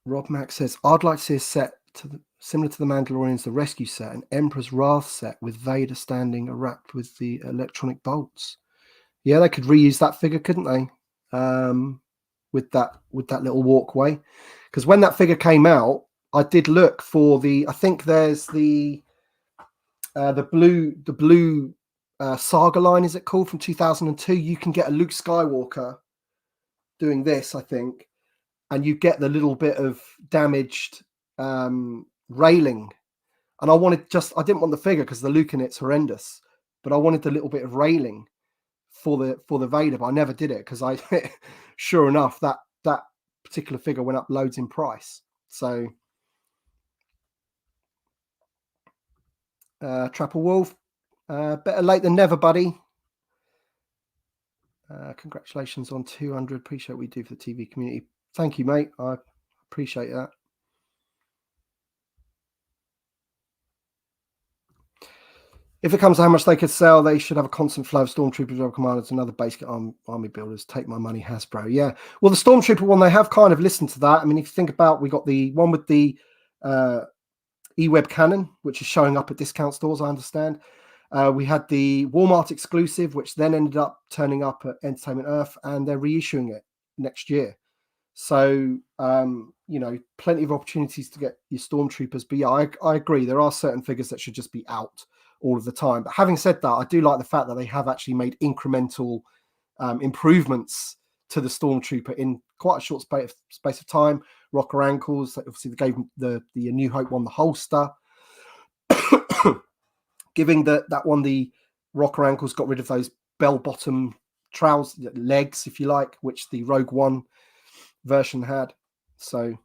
Rob Mack says, I'd like to see a set similar to the Mandalorian's The Rescue set, an Emperor's Wrath set with Vader standing wrapped with the electronic bolts. Yeah, they could reuse that figure, couldn't they? With that little walkway. Because when that figure came out, I did look for I think there's the blue Saga line, is it called, from 2002? You can get a Luke Skywalker doing this, I think, and you get the little bit of damaged railing. And I didn't want the figure because the Luke in it's horrendous, but I wanted the little bit of railing for the Vader, but I never did it because sure enough, that particular figure went up loads in price. So Trapper Wolf, better late than never, buddy. Congratulations on 200. Appreciate what we do for the TV community. Thank you, mate. I appreciate that. If it comes to how much they could sell, they should have a constant flow of Stormtroopers, Rebel Commanders, and other basic army builders. Take my money, Hasbro. Yeah. Well, the Stormtrooper one, they have kind of listened to that. I mean, if you think about, we got the one with the eWeb cannon, which is showing up at discount stores, I understand. We had the Walmart exclusive, which then ended up turning up at Entertainment Earth, and they're reissuing it next year. So, plenty of opportunities to get your Stormtroopers. But yeah, I agree. There are certain figures that should just be out all of the time. But having said that, I do like the fact that they have actually made incremental improvements to the Stormtrooper in quite a short space of time. Rocker ankles, obviously they gave the New Hope one the holster. Giving that one the rocker ankles, got rid of those bell-bottom trousers, legs, if you like, which the Rogue One version had. So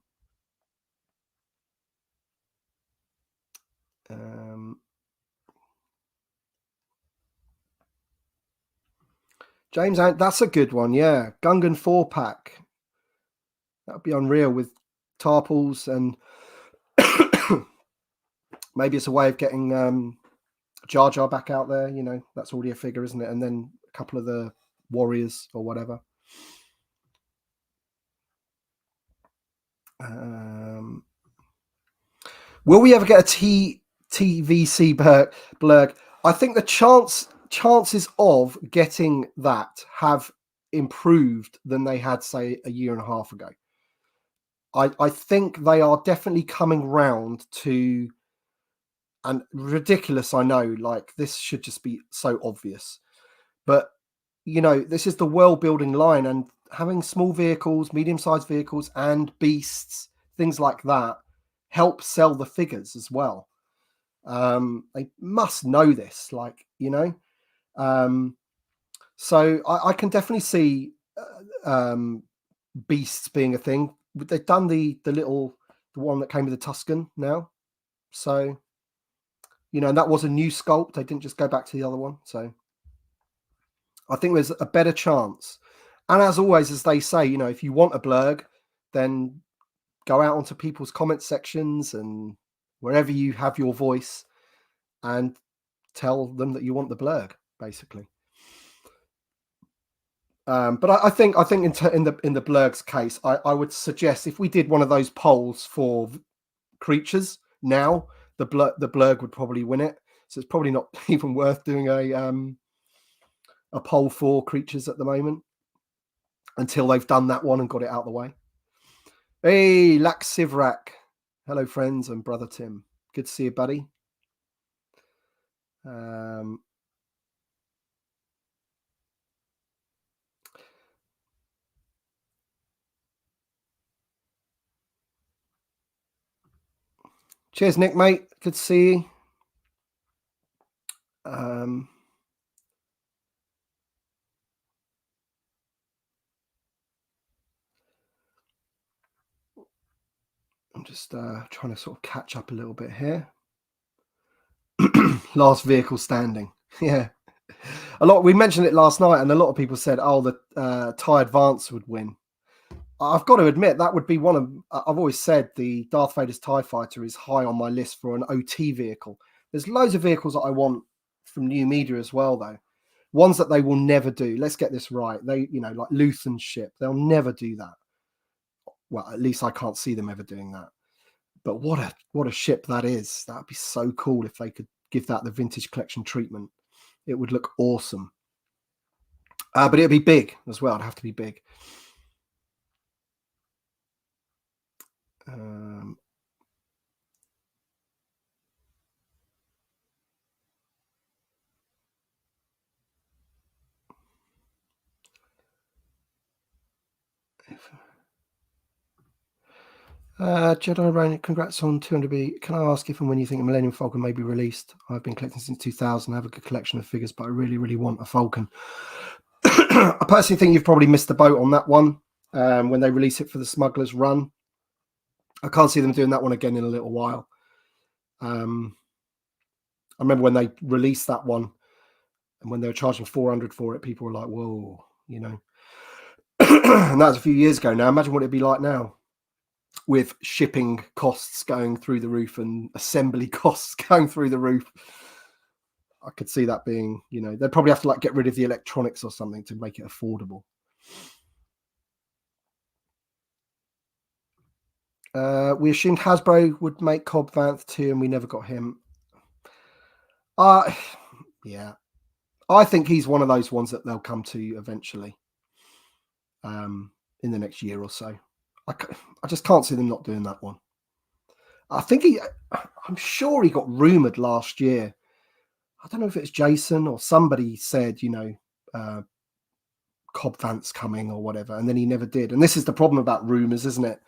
James, that's a good one. Yeah, Gungan 4-pack. That would be unreal with tarpals, and maybe it's a way of getting Jar Jar back out there. That's already a figure, isn't it? And then a couple of the warriors or whatever. Will we ever get a TVC blurg? I think the chances of getting that have improved than they had, say, a year and a half ago. I think they are definitely coming round to, and ridiculous, I know, like this should just be so obvious, but this is the world building line, and having small vehicles, medium-sized vehicles, and beasts, things like that, help sell the figures as well. They must know this, so I can definitely see beasts being a thing. They've done the one that came with the Tuscan now, so and that was a new sculpt. They didn't just go back to the other one, so I think there's a better chance. And as always, as they say, you know, if you want a blurg, then go out onto people's comment sections and wherever you have your voice and tell them that you want the blurg, basically. But I think in the blurg's case, I would suggest if we did one of those polls for creatures now, the blurg would probably win it. So it's probably not even worth doing a poll for creatures at the moment until they've done that one and got it out of the way. Hey, Lax Sivrak. Hello, friends, and brother Tim. Good to see you, buddy. Cheers, Nick, mate. Good to see you. I'm just trying to sort of catch up a little bit here. Last vehicle standing. Yeah. We mentioned it last night, and a lot of people said, oh, the TIE Advance would win. I've got to admit, that would be one of... I've always said the Darth Vader's TIE Fighter is high on my list for an OT vehicle. There's loads of vehicles that I want from new media as well, though. Ones that they will never do. Let's get this right. They, you know, like Luthen's ship, they'll never do that. Well, at least I can't see them ever doing that. But what a ship that is. That would be so cool if they could give that the vintage collection treatment. It would look awesome. But it'd be big as well. It'd have to be big. Jedi Rain, congrats on 200B. Can I ask if and when you think a Millennium Falcon may be released? I've been collecting since 2000. I have a good collection of figures, but I really, really want a Falcon. I personally think you've probably missed the boat on that one when they release it for the Smuggler's Run. I can't see them doing that one again in a little while. I remember when they released that one and when they were charging 400 for it, people were like, whoa, you know. And that was a few years ago now. Imagine what it'd be like now with shipping costs going through the roof and assembly costs going through the roof. I could see that being, you know, they'd probably have to like get rid of the electronics or something to make it affordable. We assumed Hasbro would make Cobb Vanth too, and we never got him. Yeah. I think he's one of those ones that they'll come to eventually in the next year or so. I just can't see them not doing that one. I'm sure he got rumoured last year. I don't know if it's Jason or somebody said, you know, Cobb Vanth's coming or whatever, and then he never did. And this is the problem about rumours, isn't it?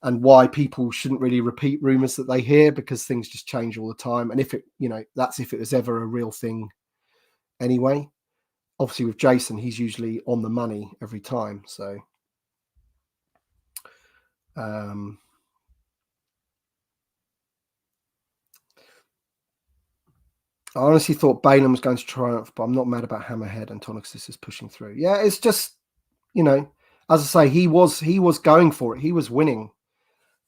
And why people shouldn't really repeat rumours that they hear, because things just change all the time. And if it, you know, that's if it was ever a real thing anyway. Obviously with Jason, he's usually on the money every time. So I honestly thought Balaam was going to triumph, but I'm not mad about Hammerhead and Tonixis is pushing through. Yeah, it's just, you know, as I say, he was going for it. He was winning.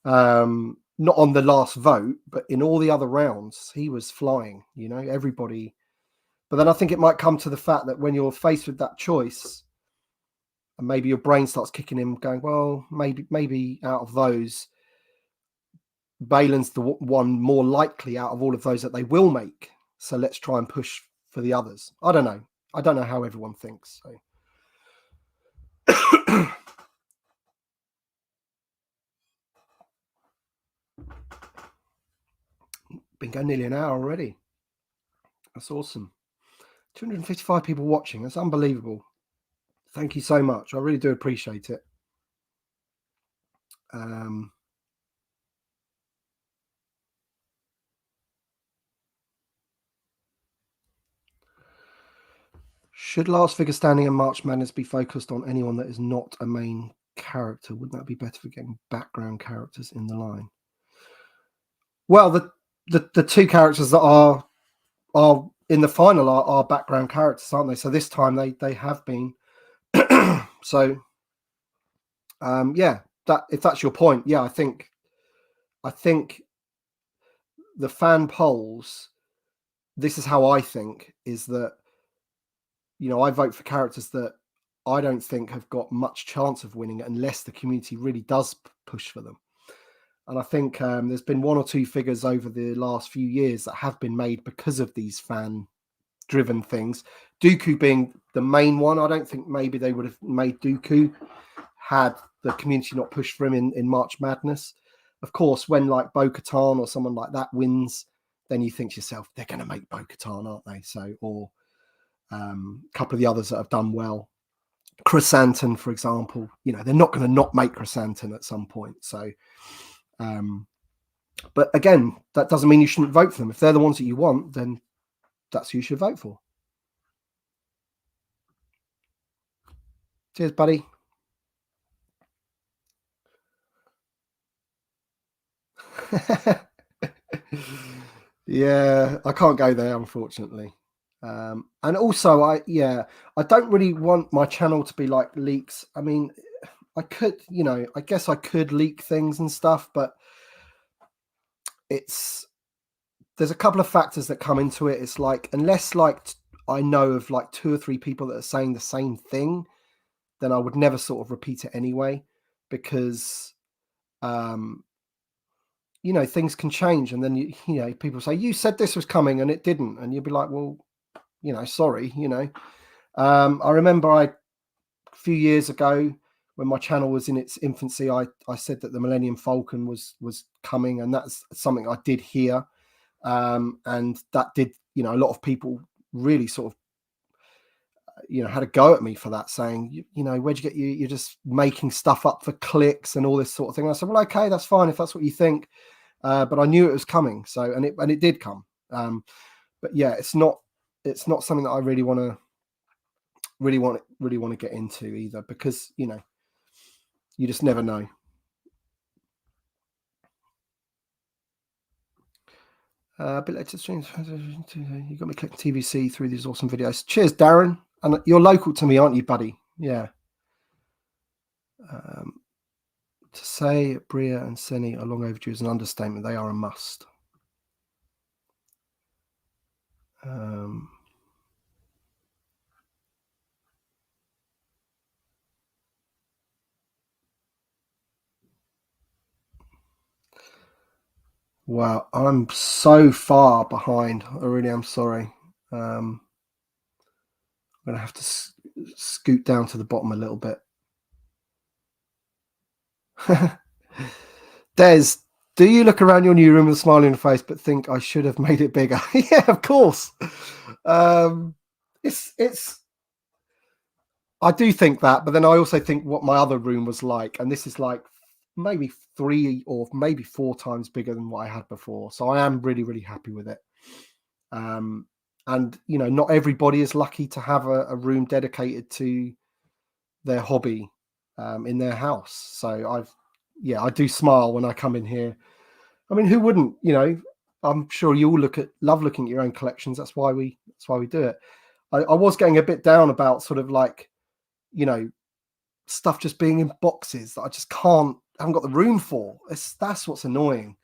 Not on the last vote, but in all the other rounds, he was flying, you know, everybody. But then I think it might come to the fact that when you're faced with that choice, and maybe your brain starts kicking in, going, well, maybe out of those, Balin's the one more likely out of all of those that they will make. So let's try and push for the others. I don't know. I don't know how everyone thinks. So. Been going nearly an hour already. That's awesome. 255 people watching. That's unbelievable. Thank you so much. I really do appreciate it. Should Last Figure Standing and March Madness be focused on anyone that is not a main character? Wouldn't that be better for getting background characters in the line? Well, the two characters that are in the final are background characters, aren't they? So this time they have been So yeah, that if that's your point, yeah, I think the fan polls, this is how I think, is that, I vote for characters that I don't think have got much chance of winning unless the community really does push for them. And I think there's been one or two figures over the last few years that have been made because of these fan driven things. Dooku being the main one. I don't think maybe they would have made Dooku had the community not pushed for him in March Madness. Of course, when like Bo-Katan or someone like that wins, then you think to yourself, they're going to make Bo-Katan, aren't they? So, or a couple of the others that have done well. Chrysanthemum, for example, they're not going to not make Chrysanthemum at some point. So, but again, that doesn't mean you shouldn't vote for them. If they're the ones that you want, then that's who you should vote for. Cheers, buddy. Yeah, I can't go there, unfortunately. And also, I don't really want my channel to be like leaks. I mean, I could, I guess I could leak things and stuff, but there's a couple of factors that come into it. It's like, unless like I know of like 2 or 3 people that are saying the same thing, then I would never sort of repeat it anyway, because things can change, and then people say, you said this was coming and it didn't, and you'll be like, well, sorry. I remember a few years ago when my channel was in its infancy, I said that the Millennium Falcon was coming, and that's something I did hear, and that did, a lot of people really sort of had a go at me for that, saying, where'd you get you're just making stuff up for clicks and all this sort of thing. And I said, well, okay, that's fine if that's what you think, but I knew it was coming. So and it did come, but yeah, it's not something that I really want to get into either, because you just never know. A bit later streams, you got me clicking TVC through these awesome videos. Cheers, Darren. And you're local to me, aren't you, buddy? Yeah. To say Bria and Seni are long overdue is an understatement. They are a must. Wow, I'm so far behind. I really am sorry. I'm going to have to scoot down to the bottom a little bit. Des, do you look around your new room with a smile on your face but think I should have made it bigger? Yeah, of course. It's I do think that, but then I also think what my other room was like, and this is like maybe 3 or maybe 4 times bigger than what I had before. So I am really, really happy with it. And not everybody is lucky to have a room dedicated to their hobby in their house. So I do smile when I come in here. I mean, who wouldn't? I'm sure you all love looking at your own collections. That's why we do it. I was getting a bit down about sort of like, stuff just being in boxes that I just haven't got the room for. That's what's annoying.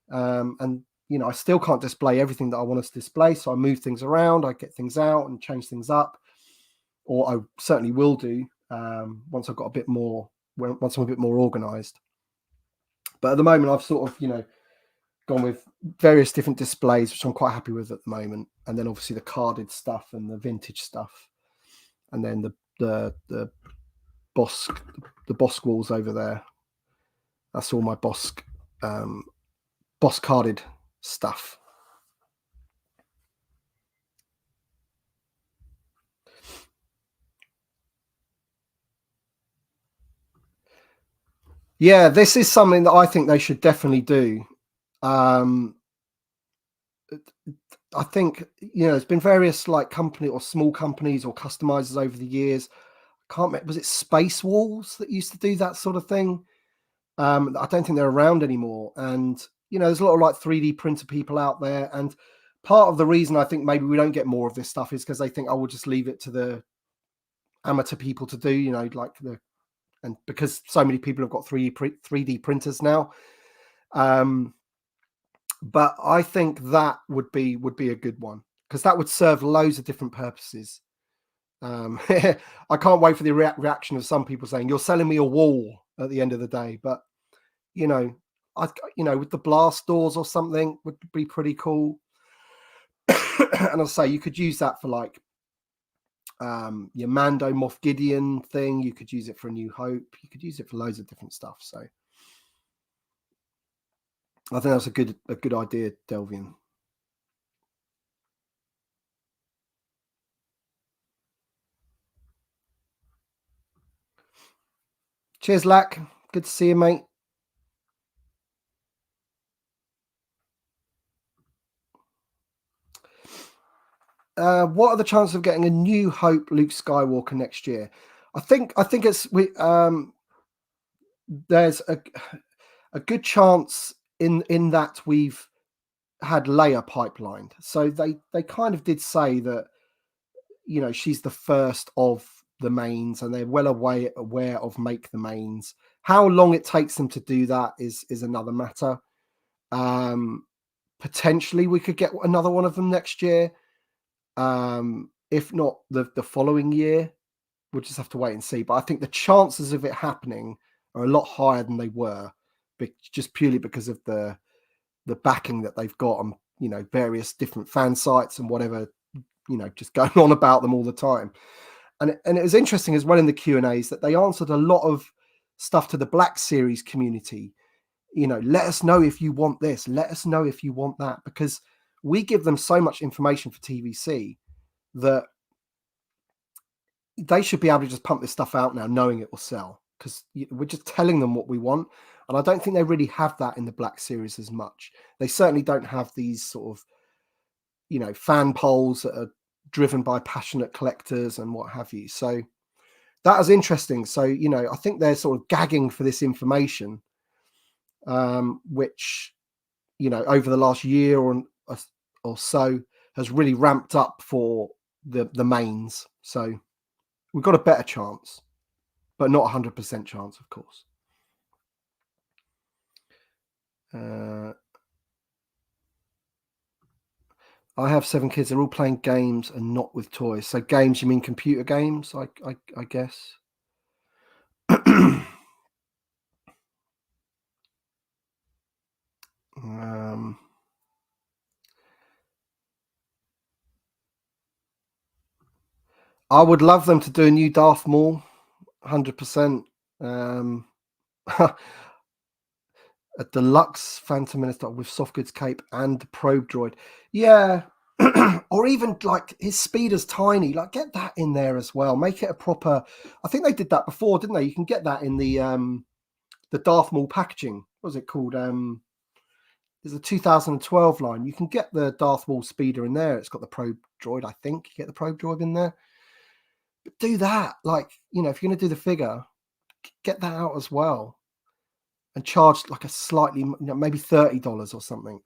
And I still can't display everything that I want to display. So I move things around, I get things out and change things up, or I certainly will do once I've got once I'm a bit more organized. But at the moment, I've sort of, gone with various different displays, which I'm quite happy with at the moment. And then obviously the carded stuff and the vintage stuff. And then the Bossk walls over there. That's all my Bossk carded stuff. Yeah, this is something that I think they should definitely do. I think there's been various like company or small companies or customizers over the years. I can't remember, was it Space Walls that used to do that sort of thing? I don't think they're around anymore. And there's a lot of like 3D printer people out there. And part of the reason I think maybe we don't get more of this stuff is because they think, oh, we'll just leave it to the amateur people to do, you know, like and because so many people have got 3D printers now. But I think that would be a good one, because that would serve loads of different purposes. I can't wait for the reaction of some people saying, "You're selling me a wall" at the end of the day. But you know, with the blast doors or something would be pretty cool. And I'll say you could use that for like your Mando Moff Gideon thing. You could use it for A New Hope. You could use it for loads of different stuff. So I think that's a good idea, Delvian. Cheers, Lack. Good to see you, mate. What are the chances of getting A New Hope Luke Skywalker next year? I think it's there's a good chance in that we've had Leia pipelined. So they kind of did say that, you know, she's the first of the mains, and they're well aware of Make the Mains. How long it takes them to do that is another matter. Potentially we could get another one of them next year. If not the following year. We'll just have to wait and see. But I think the chances of it happening are a lot higher than they were, just purely because of the backing that they've got on, you know, various different fan sites and whatever, you know, just going on about them all the time. And it was interesting as well in the Q&As that they answered a lot of stuff to the Black Series community. You know, let us know if you want this. Let us know if you want that, because we give them so much information for TVC that they should be able to just pump this stuff out now, knowing it will sell, because we're just telling them what we want. And I don't think they really have that in the Black Series as much. They certainly don't have these sort of, you know, fan polls that are driven by passionate collectors and what have you. So that was interesting. So, you know, I think they're sort of gagging for this information, which, you know, over the last year or so has really ramped up for the mains. So we've got a better chance, but not 100% chance, of course. I have 7 kids. They're all playing games and not with toys. So games, you mean computer games? I guess. I would love them to do a new Darth Maul, 100%. A deluxe Phantom Minister with soft goods cape and the probe droid. Yeah. Or even like his speeder's tiny. Like, get that in there as well. Make it a proper. I think they did that before, didn't they? You can get that in the Darth Maul packaging. What was it called? There's a 2012 line. You can get the Darth Maul speeder in there. It's got the probe droid, I think. You get the probe droid in there. But do that. Like, you know, if you're going to do the figure, get that out as well. And charge like a slightly, you know, maybe $30 or something.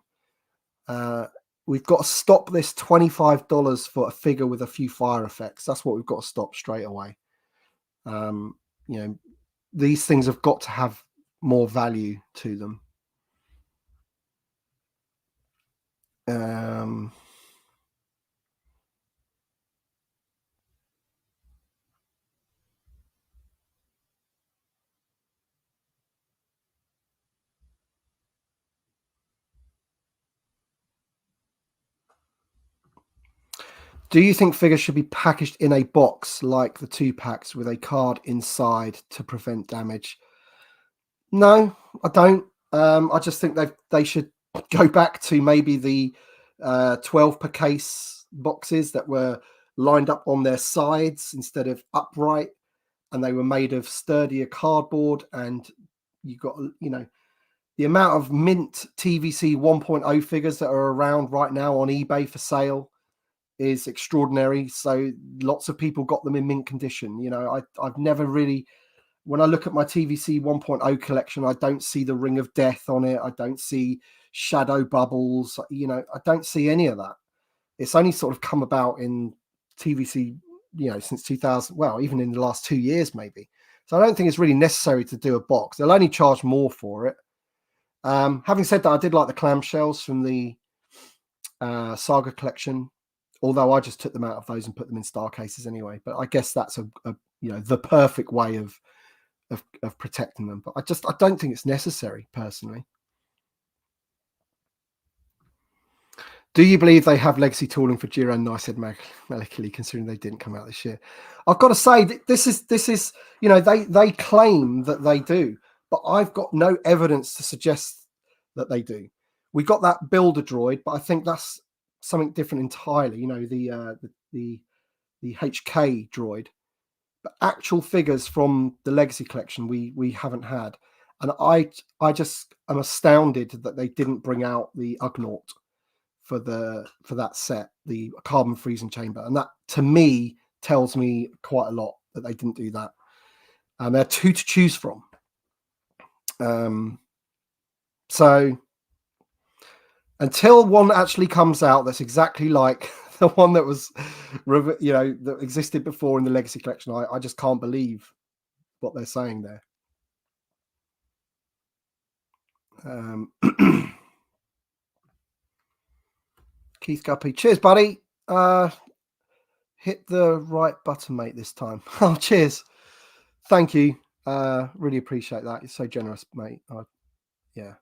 We've got to stop this $25 for a figure with a few fire effects. That's what we've got to stop straight away. You know, these things have got to have more value to them. Do you think figures should be packaged in a box like the 2-packs with a card inside to prevent damage? No, I don't. I just think they should go back to maybe the 12 per case boxes that were lined up on their sides instead of upright, and they were made of sturdier cardboard. And you got, you know, the amount of mint TVC 1.0 figures that are around right now on eBay for sale is extraordinary. So lots of people got them in mint condition. You know, I've never really, when I look at my TVC 1.0 collection, I don't see the Ring of Death on it. I don't see shadow bubbles. You know, I don't see any of that. It's only sort of come about in TVC since 2000. Well, even in the last 2 years, maybe. So I don't think it's really necessary to do a box. They'll only charge more for it. Having said that, I did like the clamshells from the Saga collection, although I just took them out of those and put them in star cases anyway. But I guess that's the perfect way of protecting them. But I don't think it's necessary personally. Do you believe they have legacy tooling for Giro and Nicehead Malakili, considering they didn't come out this year? I've got to say, this is they claim that they do, but I've got no evidence to suggest that they do. We got that builder droid, but I think that's something different entirely. The HK droid, but actual figures from the legacy collection we haven't had, and I just am astounded that they didn't bring out the Ugnaught for that set, the carbon freezing chamber, and that to me tells me quite a lot that they didn't do that. And there are 2 to choose from. So until one actually comes out that's exactly like the one that was, that existed before in the legacy collection, I just can't believe what they're saying there. Keith Guppy, cheers, buddy. Hit the right button, mate, this time. Oh, cheers. Thank you. Really appreciate that. You're so generous, mate. Yeah.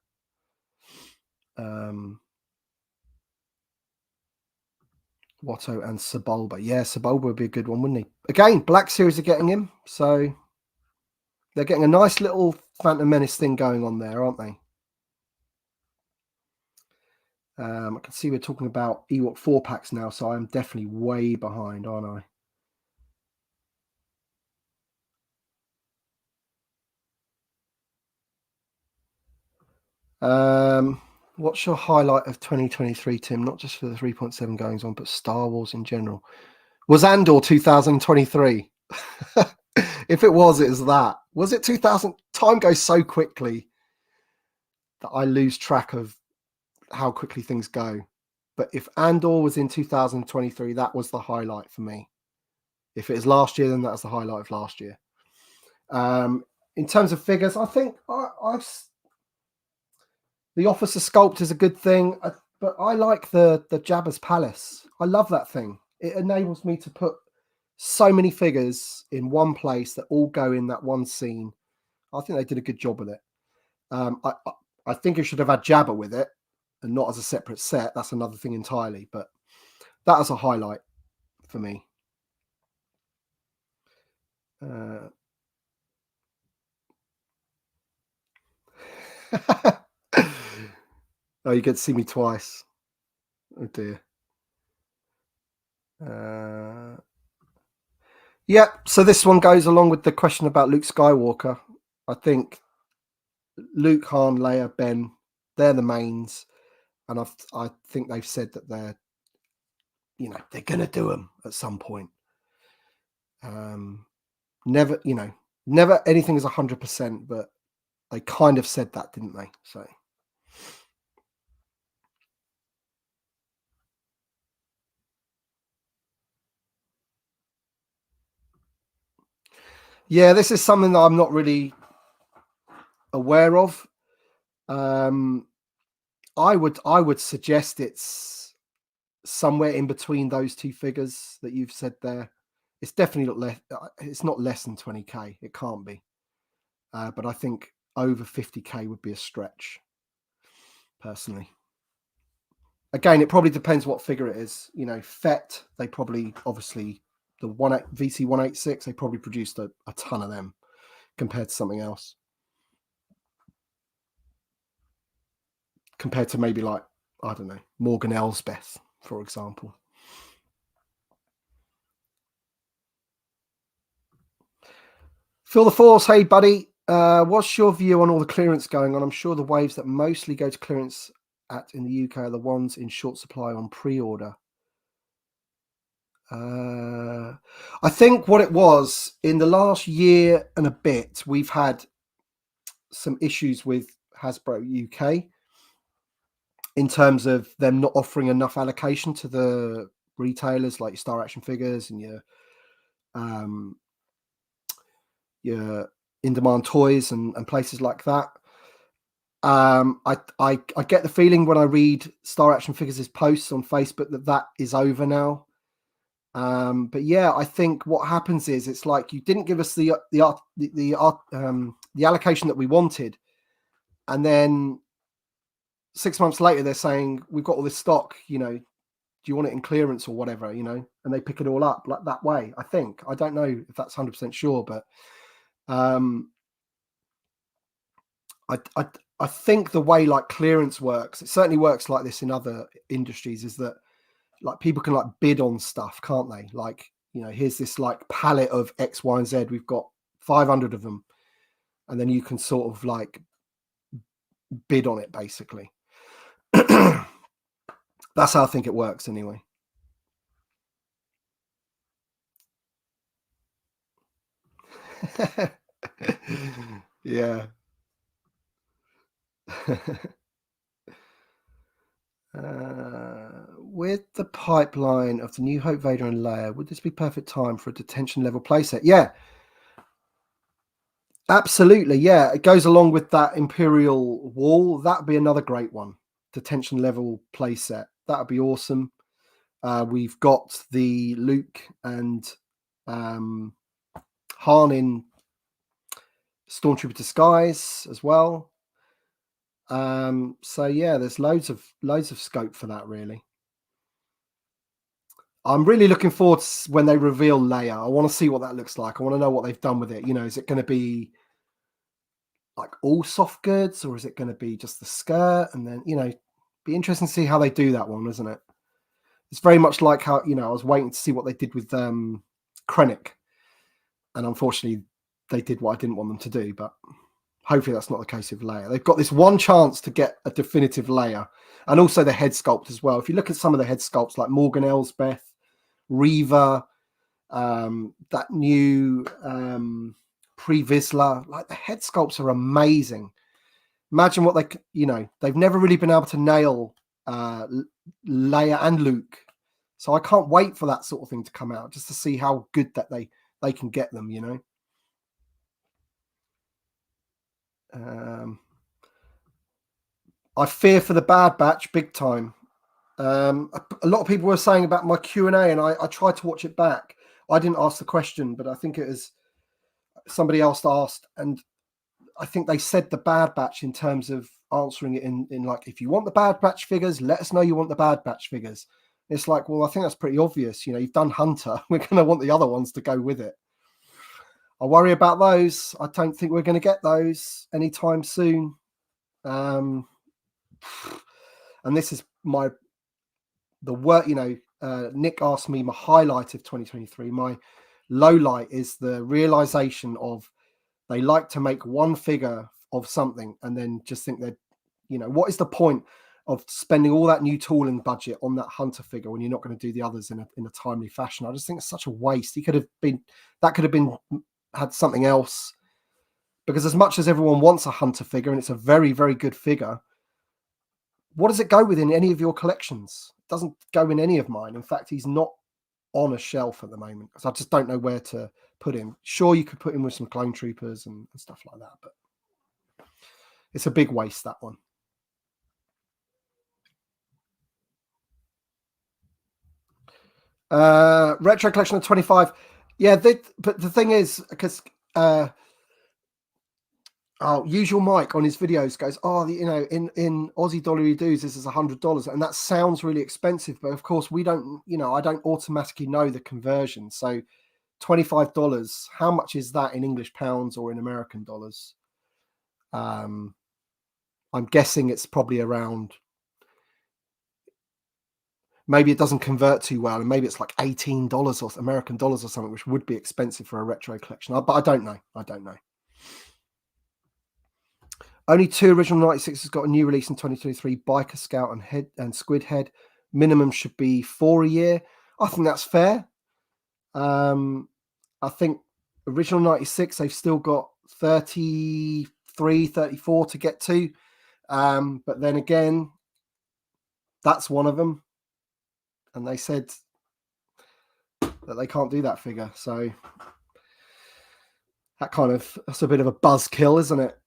Watto and Sebulba. Yeah, Sebulba would be a good one, wouldn't he? Again, Black Series are getting him, so they're getting a nice little Phantom Menace thing going on there, aren't they? I can see we're talking about Ewok 4-packs now, so I'm definitely way behind, aren't I? What's your highlight of 2023, Tim? Not just for the 3.7 goings on, but Star Wars in general. Was Andor 2023? If it was, it was that. Was it 2000? Time goes so quickly that I lose track of how quickly things go. But if Andor was in 2023, that was the highlight for me. If it is last year, then that's the highlight of last year. In terms of figures, I think the Officer Sculpt is a good thing, but I like the Jabba's Palace. I love that thing. It enables me to put so many figures in one place that all go in that one scene. I think they did a good job with it. I think it should have had Jabba with it and not as a separate set. That's another thing entirely, but that is a highlight for me. Oh, you get to see me twice. Oh dear. Yeah, so this one goes along with the question about Luke Skywalker. I think Luke, Han, Leia, Ben, they're the mains, and I think they've said that they're going to do them at some point. Never anything is 100%, but they kind of said that, didn't they? So. Yeah, this is something that I'm not really aware of. I would suggest it's somewhere in between those 2 figures that you've said there. It's definitely not less. It's not less than 20k. It can't be. But I think over 50k would be a stretch, personally. Again, it probably depends what figure it is. Fett, they probably, obviously, the VC186, they probably produced a ton of them compared to something else. Compared to maybe like, I don't know, Morgan Elsbeth, for example. Phil the Force, hey buddy. What's your view on all the clearance going on? I'm sure the waves that mostly go to clearance in the UK are the ones in short supply on pre-order. I think what it was in the last year and a bit, we've had some issues with Hasbro UK in terms of them not offering enough allocation to the retailers like your Star Action Figures and your your in-demand toys and places like that. I get the feeling when I read Star Action Figures' posts on Facebook that is over now. But yeah, I think what happens is it's like you didn't give us the allocation that we wanted, and then 6 months later they're saying we've got all this stock. Do you want it in clearance or whatever? And they pick it all up like that way. I don't know if that's 100% sure, but I think the way like clearance works, it certainly works like this in other industries, is that like people can like bid on stuff, can't they? Like, here's this like palette of X, Y, and Z. We've got 500 of them. And then you can sort of like bid on it, basically. That's how I think it works anyway. Yeah. With the pipeline of the New Hope, Vader, and Leia, would this be perfect time for a detention level playset? Yeah, absolutely. Yeah, it goes along with that Imperial wall. That'd be another great one. Detention level playset. That'd be awesome. We've got the Luke and Han in Stormtrooper disguise as well. So yeah, there's loads of scope for that, really. I'm really looking forward to when they reveal Leia. I want to see what that looks like. I want to know what they've done with it. Is it going to be like all soft goods, or is it going to be just the skirt? And then, be interesting to see how they do that one, isn't it? It's very much like how, I was waiting to see what they did with Krennic. And unfortunately, they did what I didn't want them to do. But hopefully that's not the case with Leia. They've got this one chance to get a definitive Leia. And also the head sculpt as well. If you look at some of the head sculpts like Morgan Elsbeth, Reva, that new Pre-Vizsla, like the head sculpts are amazing. Imagine what they've never really been able to nail Leia and Luke. So I can't wait for that sort of thing to come out, just to see how good that they can get them, I fear for the Bad Batch big time. A lot of people were saying about my Q&A, and I tried to watch it back. I didn't ask the question, but I think it was somebody else asked, and I think they said the Bad Batch in terms of answering it in like, if you want the Bad Batch figures, let us know you want the Bad Batch figures. It's like, well, I think that's pretty obvious. You've done Hunter. We're going to want the other ones to go with it. I worry about those. I don't think we're going to get those anytime soon. And this is the work, Nick asked me my highlight of 2023. My low light is the realization of they like to make one figure of something and then just think that, what is the point of spending all that new tooling budget on that Hunter figure when you're not going to do the others in a timely fashion? I just think it's such a waste. Had something else, because as much as everyone wants a Hunter figure and it's a very, very good figure, what does it go with in any of your collections? It doesn't go in any of mine. In fact, he's not on a shelf at the moment because I just don't know where to put him. Sure, you could put him with some clone troopers and stuff like that, but it's a big waste, that one. Retro collection of 25. Yeah, but the thing is, because Usual Mike on his videos goes, in Aussie dollar dues, this is $100, and that sounds really expensive, but of course we don't, I don't automatically know the conversion. So $25, how much is that in English pounds or in American dollars? I'm guessing it's probably around, maybe it doesn't convert too well, and maybe it's like $18 or American dollars or something, which would be expensive for a retro collection. But I don't know. Only 2 original 96s got a new release in 2023, Biker Scout and Squid Head. Minimum should be 4 a year. I think that's fair. I think original 96, they've still got 33, 34 to get to. But then again, that's one of them. And they said that they can't do that figure. So that's a bit of a buzzkill, isn't it?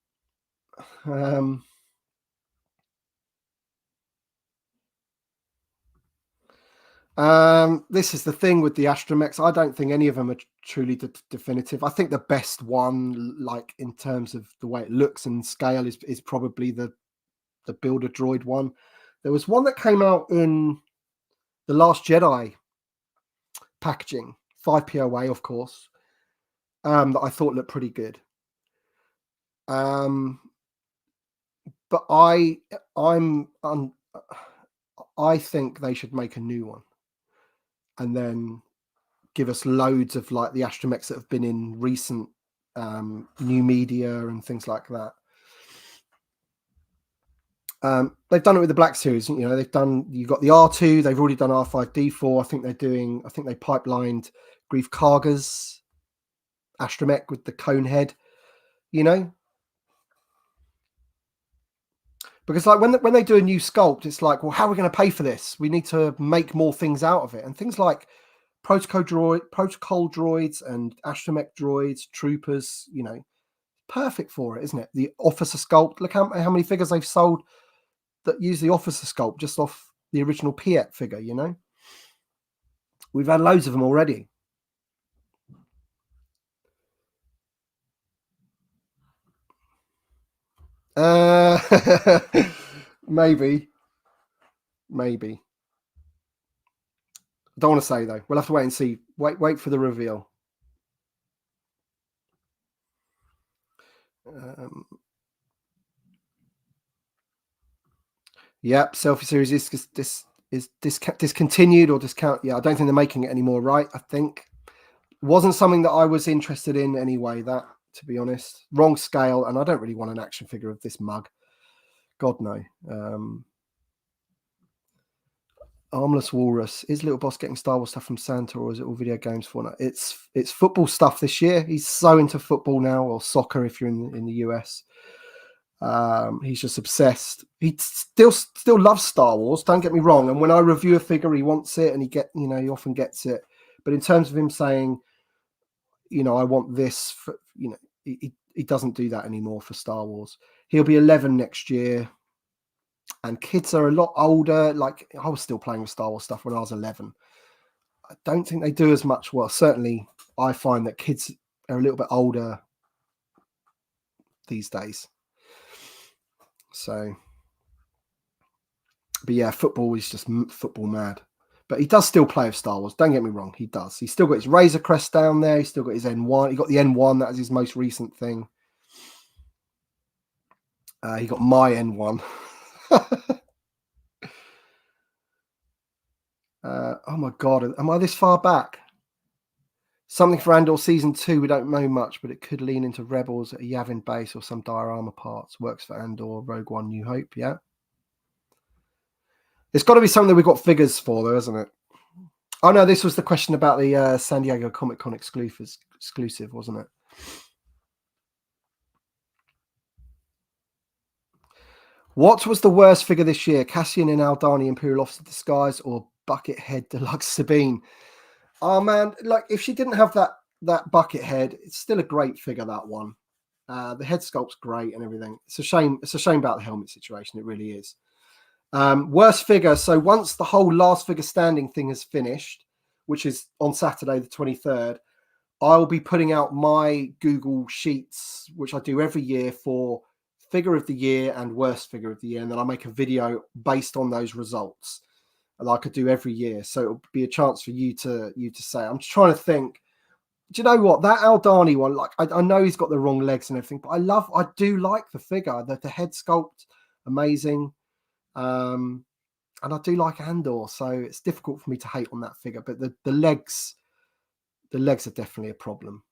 This is the thing with the Astromechs. I don't think any of them are truly definitive. I think the best one, like in terms of the way it looks and scale, is probably the Builder Droid one. There was one that came out in the Last Jedi packaging, 5POA, of course, that I thought looked pretty good. But I think they should make a new one and then give us loads of like the Astromechs that have been in recent new media and things like that. They've done it with the Black Series. You know, you've got the R2, they've already done R5D4. I think they pipelined Grief Karga's Astromech with the cone head, you know? Because like when they do a new sculpt, it's like, well, how are we going to pay for this? We need to make more things out of it. And things like protocol droids and astromech droids, troopers, you know, perfect for it, isn't it? The officer sculpt. Look how many figures they've sold that use the officer sculpt just off the original Piet figure, you know? We've had loads of them already. Maybe. I don't want to say though. We'll have to wait and see. Wait for the reveal. Yep, Selfie Series is discontinued or discount. Yeah, I don't think they're making it anymore, right? I think it wasn't something that I was interested in anyway, that, to be honest. Wrong scale, and I don't really want an action figure of this mug. God, no. Armless Walrus. Is Little Boss getting Star Wars stuff from Santa, or is it all video games for now? It's football stuff this year. He's so into football now, or soccer if you're in the US. He's just obsessed. He still loves Star Wars, don't get me wrong, and when I review a figure he wants it, and he often gets it. But in terms of him saying, you know, I want this for, you know, he doesn't do that anymore for Star Wars. He'll be 11 next year, and kids are a lot older. Like, I was still playing with Star Wars stuff when I was 11. I don't think they do as much. Well, certainly I find that kids are a little bit older these days. So, but yeah, football is just football mad. But he does still play with Star Wars. Don't get me wrong, he does. He's still got his Razor Crest down there. He's still got his N1. He got the N1. That was his most recent thing. He got my N1. Oh my God, am I this far back? Something for Andor Season 2, we don't know much, but it could lean into Rebels at a Yavin base or some diorama parts. Works for Andor, Rogue One, New Hope, yeah? It's got to be something that we've got figures for, though, isn't it? Oh, no, this was the question about the San Diego Comic-Con exclusive, wasn't it? What was the worst figure this year? Cassian in Aldani Imperial Officer Disguise or Buckethead Deluxe Sabine? Oh, man, like, if she didn't have that bucket head, it's still a great figure, that one. The head sculpt's great and everything. It's a shame about the helmet situation. It really is. Worst figure. So once the whole last figure standing thing is finished, which is on Saturday the 23rd, I'll be putting out my Google Sheets, which I do every year, for figure of the year and worst figure of the year, and then I'll make a video based on those results, like I do every year. So it'll be a chance for you to say. I'm just trying to think. Do you know what, that Aldani one? Like, I know he's got the wrong legs and everything, but I do like the figure. The head sculpt, amazing. And I do like Andor, so it's difficult for me to hate on that figure. But the legs are definitely a problem.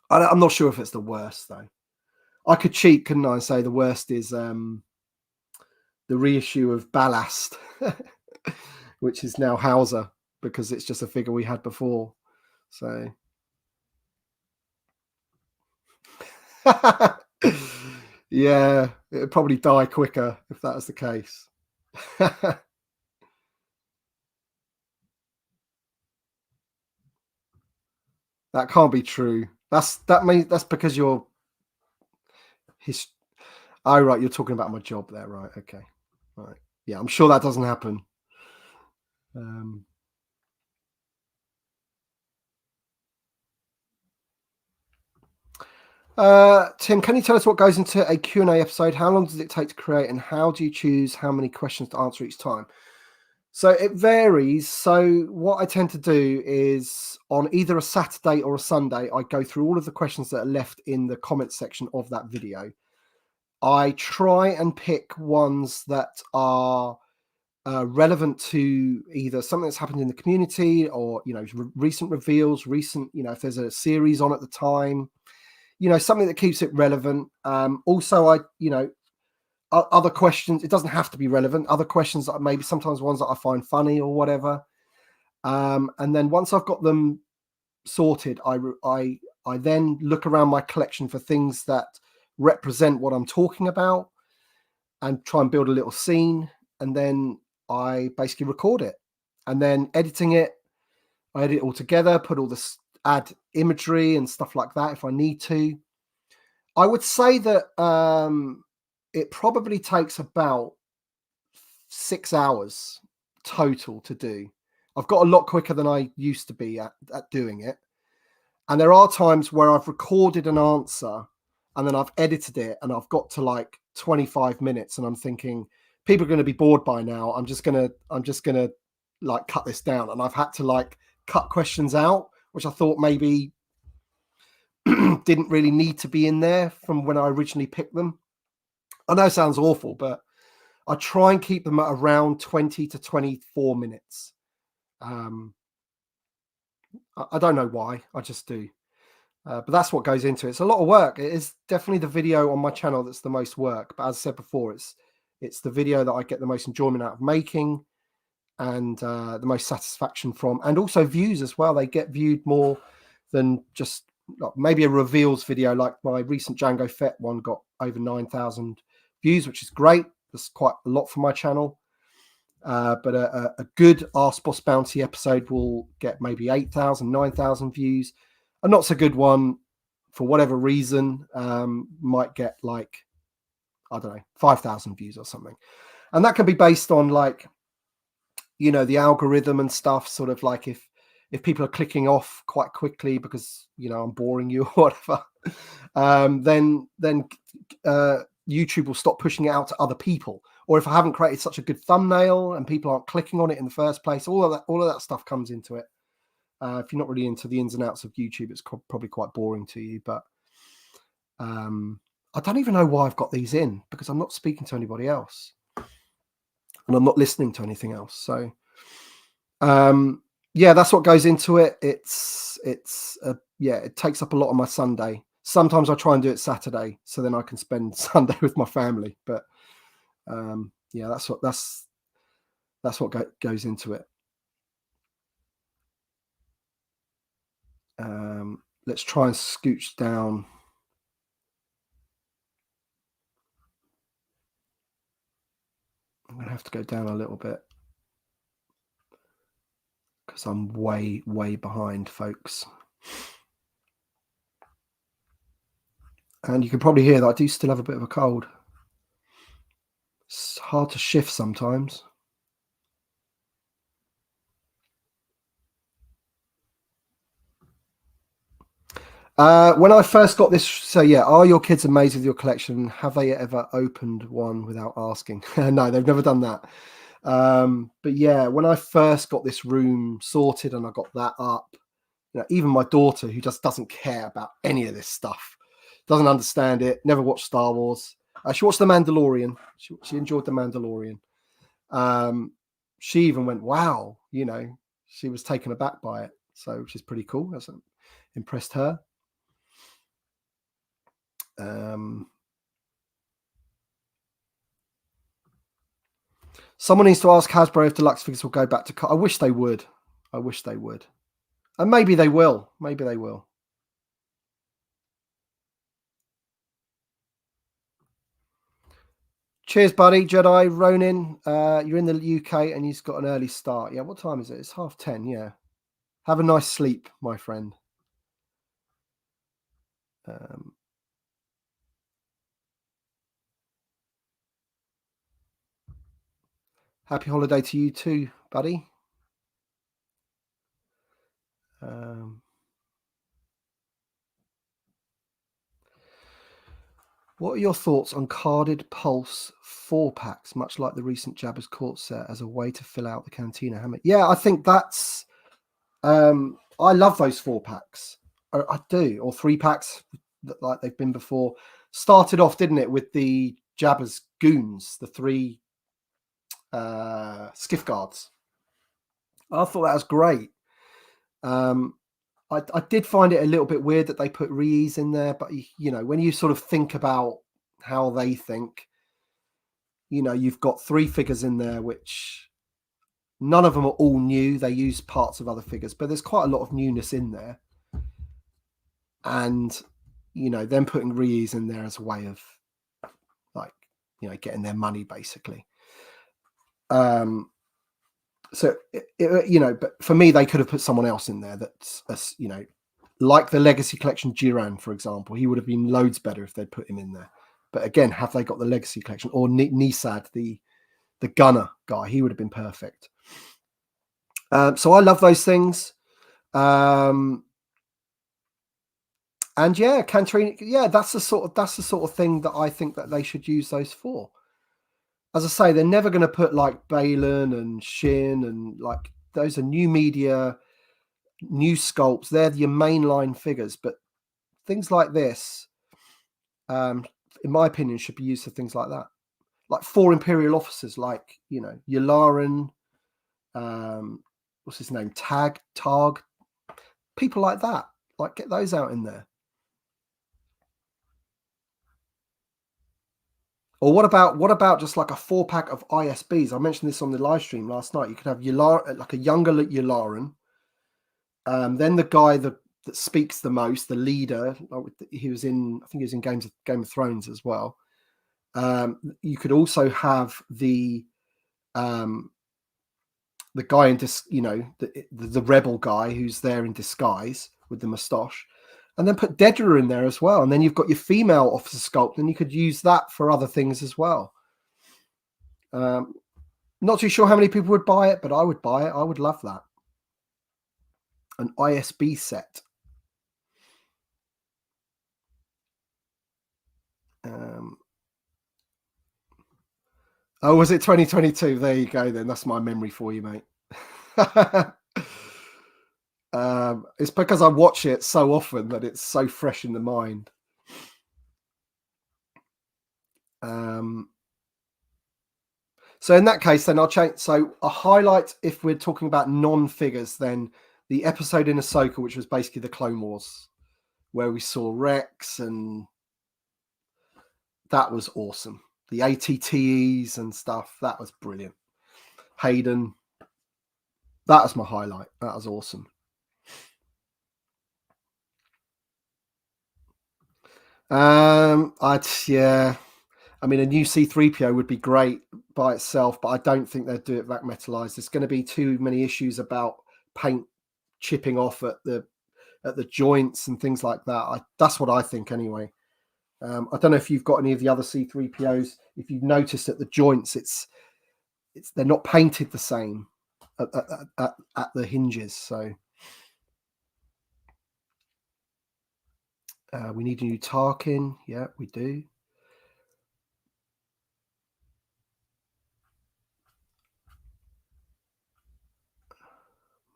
I'm not sure if it's the worst though. I could cheat, couldn't I, and say the worst is the reissue of Ballast, which is now Hauser, because it's just a figure we had before. So yeah, it'd probably die quicker if that was the case. That can't be true. That's because you're his. Oh, right, you're talking about my job there, right? Okay, right. Yeah, I'm sure that doesn't happen. Tim, can you tell us what goes into a Q&A episode? How long does it take to create, and how do you choose how many questions to answer each time? So it varies. So what I tend to do is on either a Saturday or a Sunday, I go through all of the questions that are left in the comment section of that video. I try and pick ones that are relevant to either something that's happened in the community, or recent reveals, recent, if there's a series on at the time, something that keeps it relevant. Also, other questions, it doesn't have to be relevant, other questions that maybe sometimes ones that I find funny or whatever. And then once I've got them sorted, I then look around my collection for things that represent what I'm talking about and try and build a little scene. And then I basically record it, and then editing it, I edit it all together, put all this, add imagery and stuff like that if I need to. I would say that it probably takes about 6 hours total to do. I've got a lot quicker than I used to be at doing it. And there are times where I've recorded an answer and then I've edited it and I've got to like 25 minutes and I'm thinking people are going to be bored by now. I'm just going to like cut this down. And I've had to like cut questions out, which I thought maybe didn't really need to be in there from when I originally picked them. I know it sounds awful, but I try and keep them at around 20 to 24 minutes. I don't know why, I just do. But that's what goes into it. It's a lot of work. It is definitely the video on my channel that's the most work. But as I said before, it's the video that I get the most enjoyment out of making, and the most satisfaction from, and also views as well. They get viewed more than just maybe a reveals video. Like my recent Django Fett one got over 9,000 views, which is great. That's quite a lot for my channel. But a good Ask Boss Bounty episode will get maybe 8,000, 9,000 views. A not so good one, for whatever reason, might get like, I don't know, 5,000 views or something. And that can be based on like, the algorithm and stuff, sort of like if people are clicking off quite quickly because, I'm boring you or whatever, then YouTube will stop pushing it out to other people. Or if I haven't created such a good thumbnail and people aren't clicking on it in the first place, all of that stuff comes into it. If you're not really into the ins and outs of YouTube, it's probably quite boring to you. But I don't even know why I've got these in, because I'm not speaking to anybody else and I'm not listening to anything else. So yeah, that's what goes into it. It takes up a lot of my Sunday. Sometimes I try and do it Saturday, so then I can spend Sunday with my family. But yeah, that's what goes into it. Let's try and scooch down. I'm gonna have to go down a little bit because I'm way behind, folks. And you can probably hear that I do still have a bit of a cold. It's hard to shift sometimes. When I first got this, so yeah, are your kids amazed with your collection? Have they ever opened one without asking? No, they've never done that. But yeah, when I first got this room sorted and I got that up, even my daughter, who just doesn't care about any of this stuff, doesn't understand it, never watched Star Wars. She watched The Mandalorian. She enjoyed The Mandalorian. She even went, wow, she was taken aback by it. So, which is pretty cool. That's impressed her. Someone needs to ask Hasbro if deluxe figures will go back to. I wish they would. And maybe they will. Cheers, buddy. Jedi Ronin. You're in the UK and you've got an early start. Yeah, what time is it? It's 10:30. Yeah. Have a nice sleep, my friend. Happy holiday to you too, buddy. What are your thoughts on carded Pulse 4-packs, much like the recent Jabba's Court set, as a way to fill out the Cantina hammock? Yeah, I think that's... I love those 4-packs. I do. Or 3-packs, like they've been before. Started off, didn't it, with the Jabba's Goons, the 3 skiff guards. I thought that was great. I did find it a little bit weird that they put Rees in there, but you know, when you sort of think about how they think, you know, you've got 3 figures in there, which none of them are all new. They use parts of other figures, but there's quite a lot of newness in there. And, you know, them putting Rees in there as a way of, like, you know, getting their money basically. So, you know, but for me, they could have put someone else in there that's, you know, like the Legacy Collection Jiran, for example. He would have been loads better if they'd put him in there. But again, have they got the Legacy Collection? Or Nisad, the gunner guy, he would have been perfect. So I love those things. And yeah, Cantarine, yeah, that's the sort of thing that I think that they should use those for. As I say, they're never going to put like Balin and Shin and like those are new media, new sculpts. They're your mainline figures, but things like this, in my opinion, should be used for things like that. Like 4 Imperial officers, like, you know, Yularen, what's his name? Targ, people like that. Like, get those out in there. Or what about just like a 4-pack of ISBs? I mentioned this on the live stream last night. You could have Yularen, like a younger Yularen. Then the guy that speaks the most, the leader. He was in, I think he was in Game of Thrones as well. You could also have the guy in you know, the rebel guy who's there in disguise with the moustache. And then put Dedra in there as well. And then you've got your female officer sculpt, and you could use that for other things as well. Not too sure how many people would buy it, but I would buy it. I would love that. An ISB set. Oh, was it 2022? There you go then. That's my memory for you, mate. It's because I watch it so often that it's so fresh in the mind. So in that case, then I'll change. So a highlight, if we're talking about non-figures, then the episode in Ahsoka, which was basically the Clone Wars, where we saw Rex, and that was awesome. The ATTEs and stuff, that was brilliant. Hayden, that was my highlight. That was awesome. Yeah. I mean, a new C-3PO would be great by itself, but I don't think they'd do it vac metallized. There's going to be too many issues about paint chipping off at the joints and things like that. That's what I think anyway. I don't know if you've got any of the other C-3POs. If you've noticed at the joints, they're not painted the same at the hinges. So we need a new Tarkin. Yeah, we do.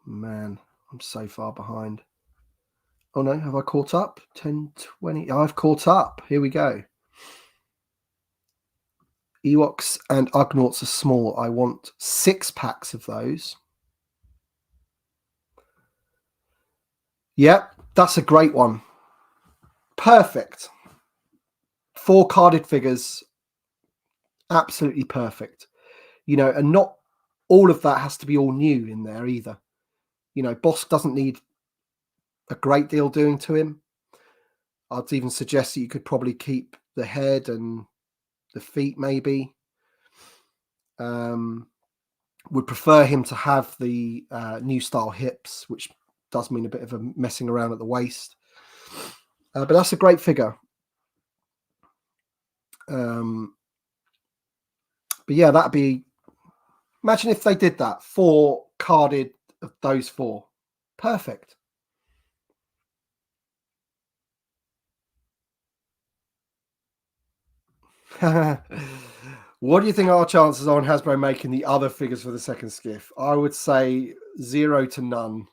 Man, I'm so far behind. Oh no, have I caught up? 10, 20. I've caught up. Here we go. Ewoks and Ugnaughts are small. I want 6 packs of those. Yep, that's a great one. Perfect. 4 carded figures. Absolutely perfect. You know, and not all of that has to be all new in there either. You know, Bossk doesn't need a great deal doing to him. I'd even suggest that you could probably keep the head and the feet maybe. Would prefer him to have the new style hips, which does mean a bit of a messing around at the waist. But that's a great figure. But yeah, that'd be. Imagine if they did that. 4 carded of those 4. Perfect. What do you think our chances are on Hasbro making the other figures for the second skiff? I would say 0 to none.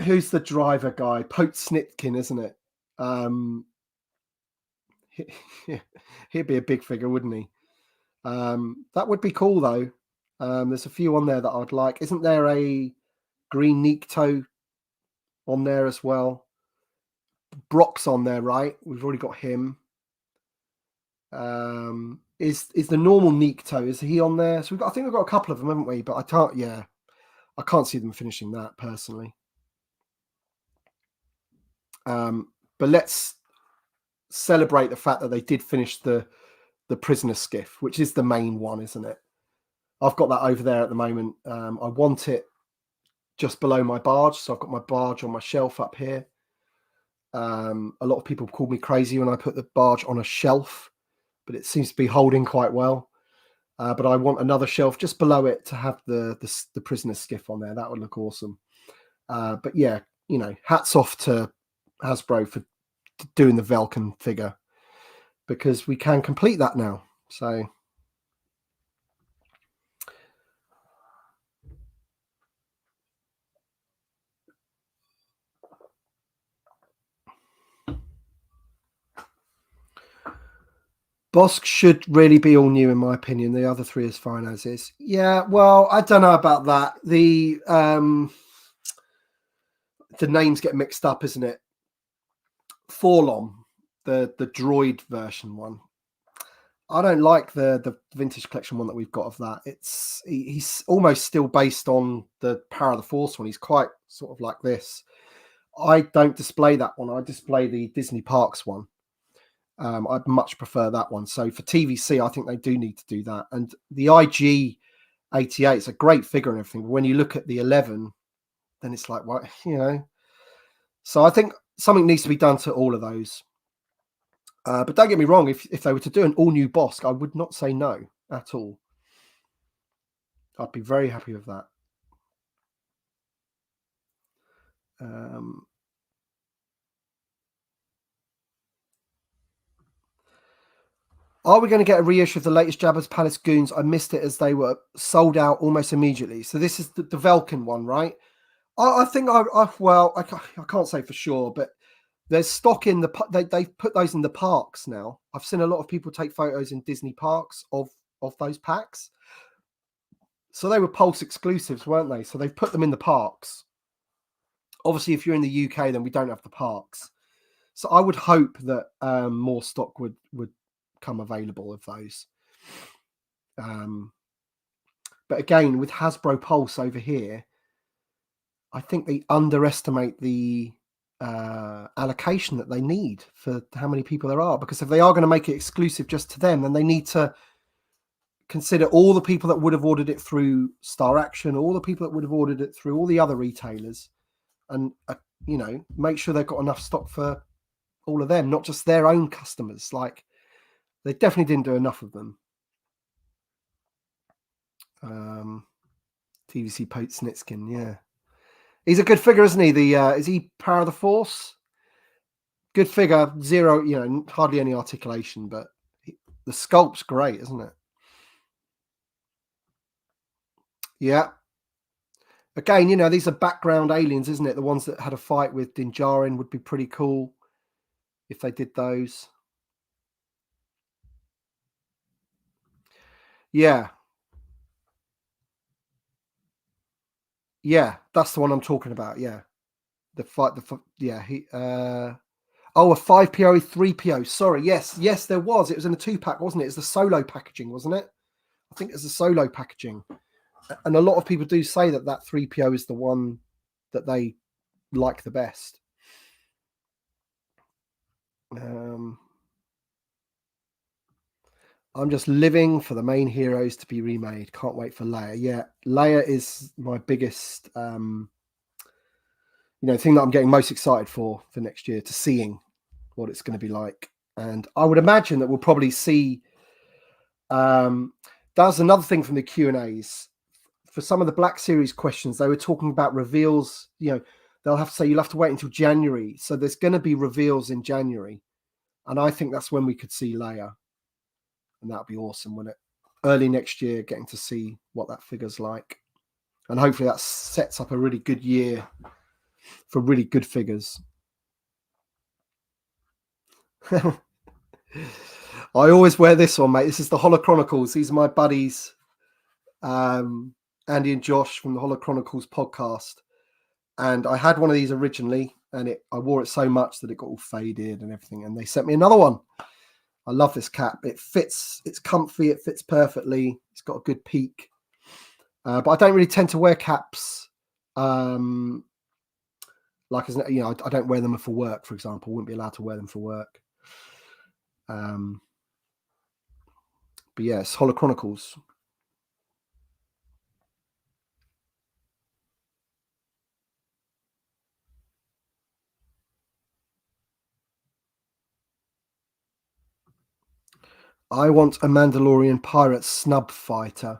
Who's the driver guy? Pote Snitkin, isn't it? He'd be a big figure, wouldn't he? That would be cool, though. There's a few on there that I'd like. Isn't there a green Nikto on there as well? Brock's on there, right? We've already got him. Is the normal Nikto? Is he on there? So I think we've got a couple of them, haven't we? But I can't. Yeah, I can't see them finishing that personally. But let's celebrate the fact that they did finish the prisoner skiff, which is the main one, isn't it? I've got that over there at the moment. I want it just below my barge, so I've got my barge on my shelf up here. A lot of people call me crazy when I put the barge on a shelf, but it seems to be holding quite well. But I want another shelf just below it to have the prisoner skiff on there. That would look awesome. But yeah, hats off to Hasbro for doing the Velkin figure, because we can complete that now. So Bossk should really be all new, in my opinion. The other 3 is fine as is. Yeah, well, I don't know about that. The names get mixed up, isn't it? Forlom, the droid version one. I don't like the vintage collection one that we've got of that. He's almost still based on the Power of the Force one. He's quite sort of like this. I don't display that one. I display the Disney Parks one. I'd much prefer that one. So for TVC, I think they do need to do that. And the IG 88 is a great figure and everything. But when you look at the 11, then it's like, what, So I think something needs to be done to all of those. But don't get me wrong, if they were to do an all-new Bossk, I would not say no at all. I'd be very happy with that. Are we going to get a reissue of the latest Jabba's Palace Goons? I missed it as they were sold out almost immediately. So this is the Velkin one, right? I think I can't say for sure, but there's stock in they've put those in the parks now. I've seen a lot of people take photos in Disney parks of those packs. So they were Pulse exclusives, weren't they? So they've put them in the parks. Obviously, if you're in the UK, then we don't have the parks. So I would hope that more stock would come available of those. But again, with Hasbro Pulse over here, I think they underestimate the allocation that they need for how many people there are. Because if they are going to make it exclusive just to them, then they need to consider all the people that would have ordered it through Star Action, all the people that would have ordered it through all the other retailers, and make sure they've got enough stock for all of them, not just their own customers. Like, they definitely didn't do enough of them. TVC Pote Snitskin, yeah. He's a good figure, isn't he? Is he Power of the Force? Good figure, 0, hardly any articulation, but the sculpt's great, isn't it? Yeah. Again, these are background aliens, isn't it? The ones that had a fight with Din Djarin would be pretty cool if they did those. Yeah. Yeah, that's the one I'm talking about. Yeah. A 5PO, 3PO. Sorry. Yes, there was. It was in a 2-pack, wasn't it? It's the solo packaging, wasn't it? I think it's the solo packaging. And a lot of people do say that 3PO is the one that they like the best. I'm just living for the main heroes to be remade. Can't wait for Leia. Yeah, Leia is my biggest the thing that I'm getting most excited for next year, to seeing what it's going to be like. And I would imagine that we'll probably see. That's another thing from the Q&As. For some of the Black Series questions, they were talking about reveals. They'll have to say you'll have to wait until January. So there's going to be reveals in January. And I think that's when we could see Leia. And that'd be awesome, wouldn't it? Early next year, getting to see what that figure's like. And hopefully that sets up a really good year for really good figures. I always wear this one, mate. This is the Holo Chronicles. These are my buddies, Andy and Josh from the Holo Chronicles podcast. And I had one of these originally, and I wore it so much that it got all faded and everything. And they sent me another one. I love this cap. It fits. It's comfy. It fits perfectly. It's got a good peak. But I don't really tend to wear caps. I don't wear them for work, for example. I wouldn't be allowed to wear them for work. But yes, Holo Chronicles. I want a Mandalorian pirate snub fighter.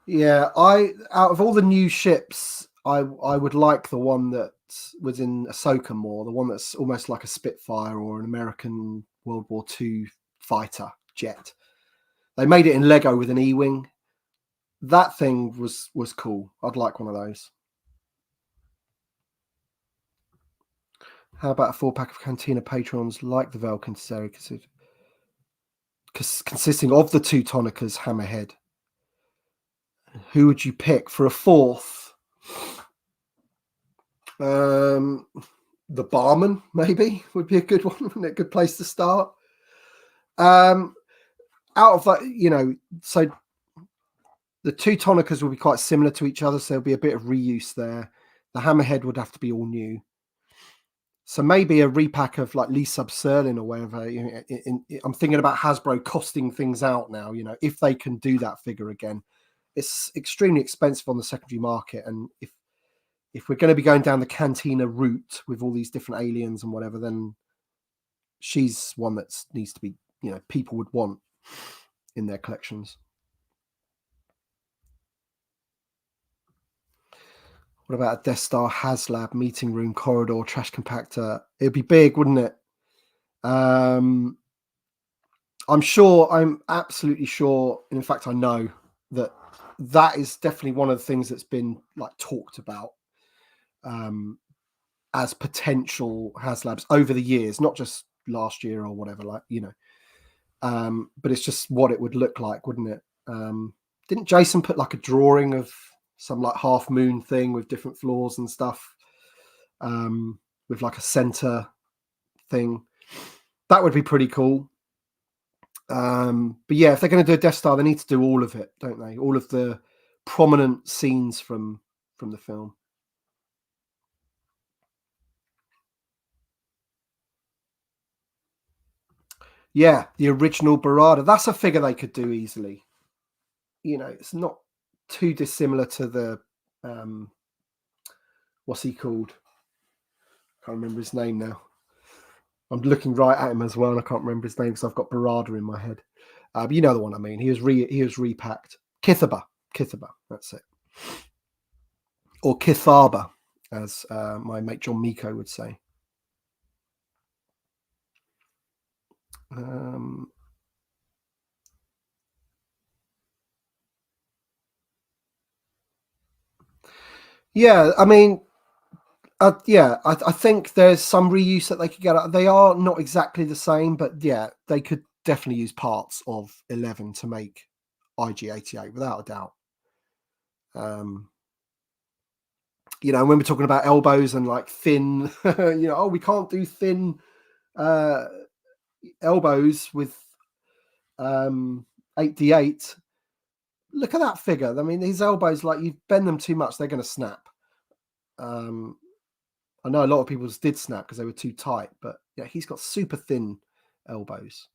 Yeah, out of all the new ships, I would like the one that was in Ahsoka more, the one that's almost like a Spitfire or an American World War II fighter jet. They made it in Lego with an E-wing. That thing was cool. I'd like one of those. How about a 4-pack of Cantina Patrons like the Velkin Series, consisting of the two Tonikas Hammerhead? Who would you pick for a fourth? The Barman, maybe, would be a good one. Wouldn't it? A good place to start. Out of that, so the two Tonikas will be quite similar to each other, so there'll be a bit of reuse there. The Hammerhead would have to be all new. So maybe a repack of like Lee Sub-Serling or whatever. I'm thinking about Hasbro costing things out now, if they can do that figure again. It's extremely expensive on the secondary market. And if we're going to be going down the Cantina route with all these different aliens and whatever, then she's one that needs to be, people would want in their collections. What about a Death Star HasLab meeting room corridor trash compactor? It'd be big, wouldn't it? I'm absolutely sure. In fact, I know that is definitely one of the things that's been like talked about as potential HasLabs over the years, not just last year or whatever, but it's just what it would look like, wouldn't it? Didn't Jason put like a drawing of some like half moon thing with different floors and stuff, with like a center thing? That would be pretty cool. But yeah, if they're going to do a Death Star, they need to do all of it, don't they? All of the prominent scenes from the film. Yeah, the original Barada. That's a figure they could do easily. It's not too dissimilar to the what's he called? I can't remember his name now. I'm looking right at him as well, and I can't remember his name because I've got Barada in my head. But you know the one I mean. He was repacked. Kithaba, that's it. Or Kithaba, as my mate John Miko would say. Yeah, I mean, I think there's some reuse that they could get. They are not exactly the same, but yeah, they could definitely use parts of 11 to make IG-88 without a doubt. When we're talking about elbows and like thin, we can't do thin elbows with 8D8. Look at that figure. I mean, these elbows, like you bend them too much, they're going to snap. I know a lot of people did snap because they were too tight, but yeah, he's got super thin elbows.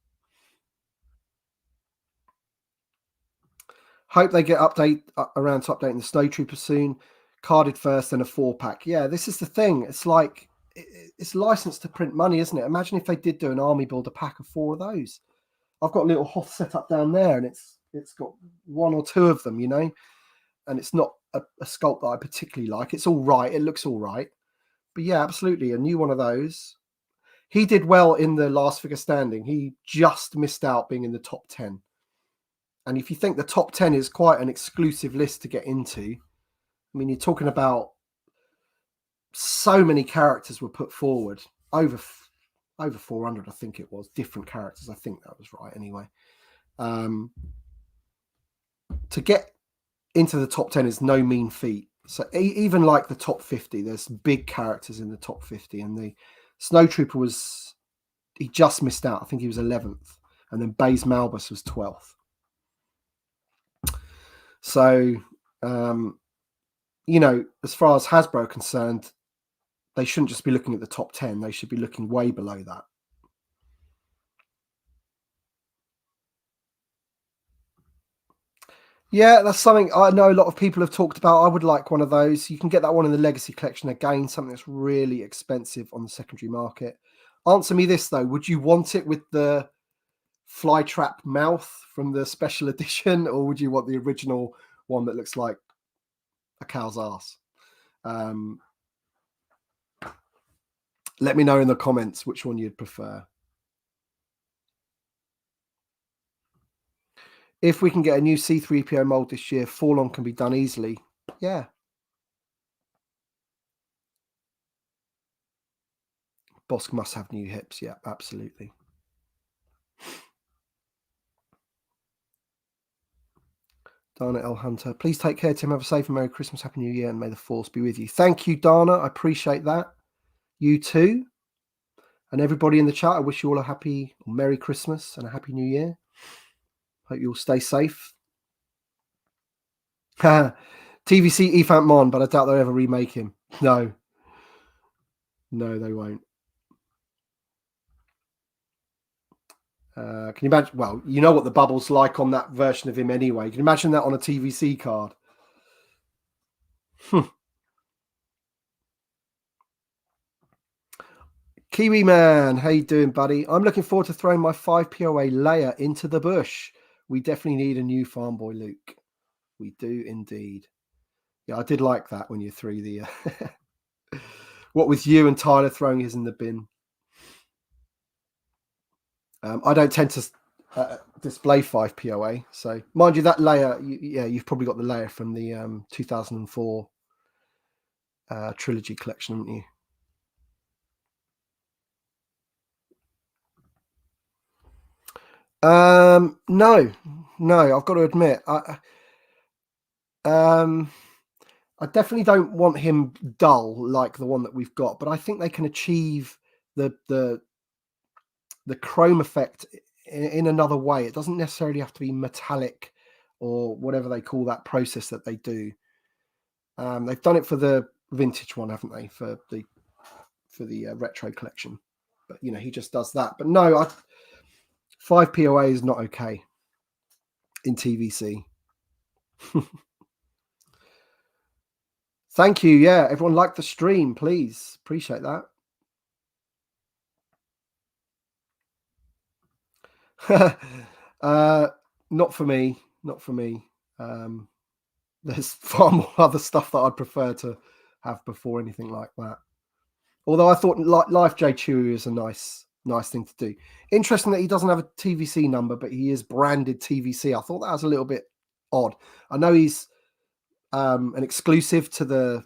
Hope they get around to updating the Snow Trooper soon. carded first and a 4-pack. Yeah, this is the thing. It's like it's licensed to print money, isn't it? Imagine if they did do an army builder pack of 4 of those. I've got a little Hoth set up down there, and it's got 1 or 2 of them, you know, and it's not a sculpt that I particularly like. It's all right. It looks all right. But yeah, absolutely. A new one of those. He did well in the last figure standing. He just missed out being in the top 10. And if you think the top 10 is quite an exclusive list to get into, I mean, you're talking about so many characters were put forward, over 400, I think it was, different characters. I think that was right anyway. To get into the top 10 is no mean feat. So even like the top 50, there's big characters in the top 50, and the Snow Trooper he just missed out. I think he was 11th, and then Baze Malbus was 12th. So, you know, as far as Hasbro are concerned, they shouldn't just be looking at the top 10. They should be looking way below that. Yeah, that's something I know a lot of people have talked about. I would like one of those. You can get that one in the Legacy Collection again, something that's really expensive on the secondary market. Answer me this, though. Would you want it with the flytrap mouth from the special edition, or would you want the original one that looks like a cow's ass? Let me know in the comments which one you'd prefer. If we can get a new C3PO mold this year, Fall-On can be done easily. Yeah. Bossk must have new hips. Yeah, absolutely. Dana L. Hunter. Please take care, Tim. Have a safe and Merry Christmas, Happy New Year, and may the Force be with you. Thank you, Dana. I appreciate that. You too. And everybody in the chat, I wish you all a happy, Merry Christmas and a Happy New Year. Hope you all stay safe. TVC Efant Mon, but I doubt they'll ever remake him. No. No, they won't. Can you imagine? Well, you know what the bubble's like on that version of him anyway. Can you imagine that on a TVC card? Kiwi Man, how you doing, buddy? I'm looking forward to throwing my 5 POA Leia into the bush. We definitely need a new Farm Boy Luke. We do indeed. Yeah, I did like that when you threw the... what with you and Tyler throwing his in the bin. I don't tend to display 5 POA. So, mind you, that Leia, you've probably got the Leia from the 2004 trilogy collection, haven't you? No, I've got to admit, I definitely don't want him dull like the one that we've got, but I think they can achieve the chrome effect in another way. It doesn't necessarily have to be metallic or whatever they call that process that they do. They've done it for the vintage one, haven't they? For the retro collection, but you know, he just does that. But no, 5 POA is not okay in TVC. Thank you. Yeah, everyone like the stream, please. Appreciate that. Not for me. Not for me. There's far more other stuff that I'd prefer to have before anything like that. Although I thought Life J Chewy is a nice thing to do. Interesting that he doesn't have a TVC number, but he is branded TVC. I thought that was a little bit odd. I know he's an exclusive to the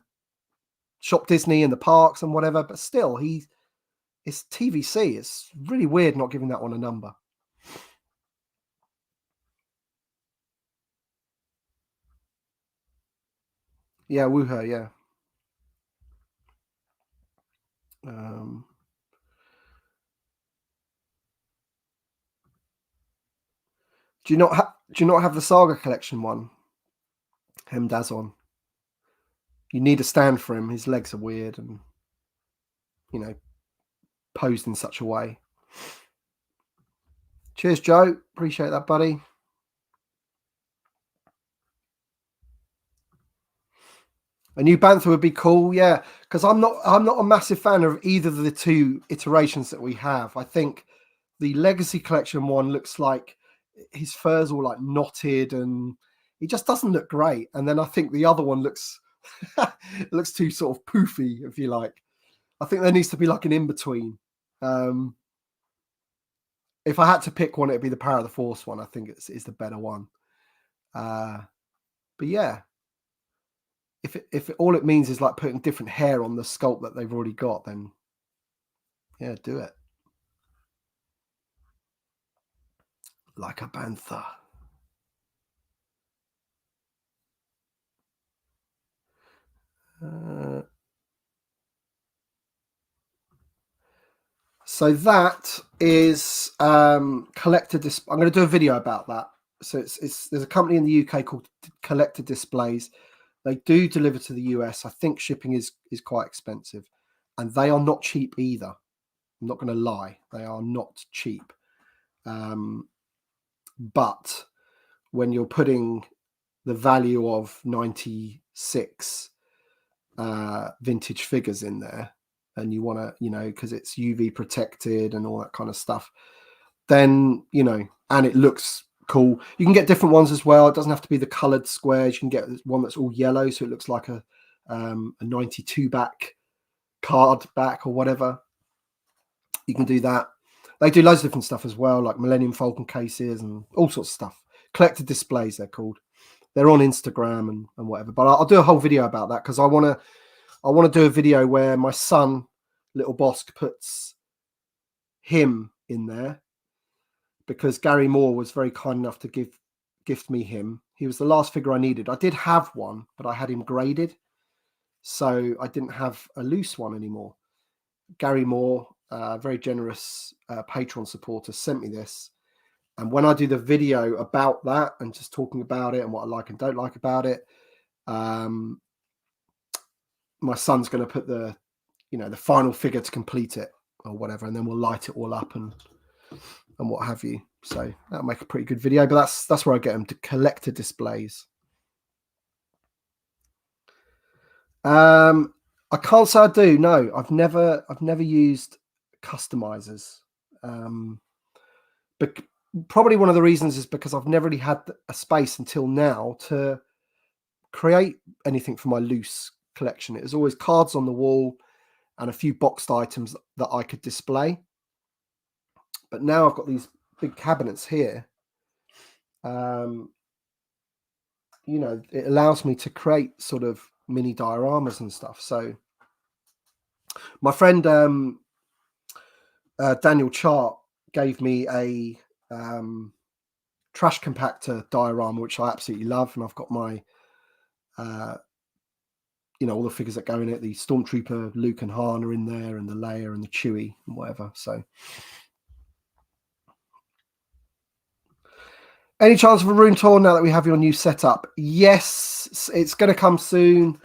Shop Disney and the parks and whatever, but still, it's TVC. It's really weird not giving that one a number. Yeah, Wooher, yeah. Do you not have the Saga Collection one? Hemdazon. You need a stand for him. His legs are weird and, you know, posed in such a way. Cheers, Joe. Appreciate that, buddy. A new Bantha would be cool, yeah. Because I'm not a massive fan of either of the two iterations that we have. I think the Legacy Collection one looks like his fur's all like knotted and he just doesn't look great. And then I think the other one looks looks too sort of poofy, if you like. I think there needs to be like an in-between. If I had to pick one, it'd be the Power of the Force one. I think it's the better one. But yeah, if all it means is like putting different hair on the sculpt that they've already got, then yeah, do it. Like a Bantha. So that is Collector Display. I'm going to do a video about that. So there's a company in the UK called Collector Displays. They do deliver to the US. I think shipping is quite expensive, and they are not cheap either. I'm not going to lie, they are not cheap. But when you're putting the value of 96 vintage figures in there, and you want to, because it's UV protected and all that kind of stuff, then, and it looks cool. You can get different ones as well. It doesn't have to be the colored squares. You can get one that's all yellow, so it looks like a 92 back card back or whatever. You can do that. They do loads of different stuff as well, like Millennium Falcon cases and all sorts of stuff. Collector Displays, they're called. They're on Instagram and whatever. But I'll do a whole video about that, because I want to do a video where my son, little Bossk, puts him in there, because Gary Moore was very kind enough to gift me him. He was the last figure I needed. I did have one, but I had him graded, so I didn't have a loose one anymore. Gary Moore, very generous Patreon supporter, sent me this. And when I do the video about that and just talking about it and what I like and don't like about it, my son's going to put the final figure to complete it or whatever, and then we'll light it all up and what have you. So that'll make a pretty good video. But that's where I get them, to Collector Displays. I can't say I do. No, I've never used customizers. But probably one of the reasons is because I've never really had a space until now to create anything for my loose collection. It was always cards on the wall and a few boxed items that I could display. But now I've got these big cabinets here. It allows me to create sort of mini dioramas and stuff. So my friend Daniel Chart gave me a trash compactor diorama, which I absolutely love, and I've got my all the figures that go in it. The Stormtrooper Luke and Han are in there, and the Leia and the Chewie and whatever. So any chance of a room tour now that we have your new setup? Yes, it's going to come soon.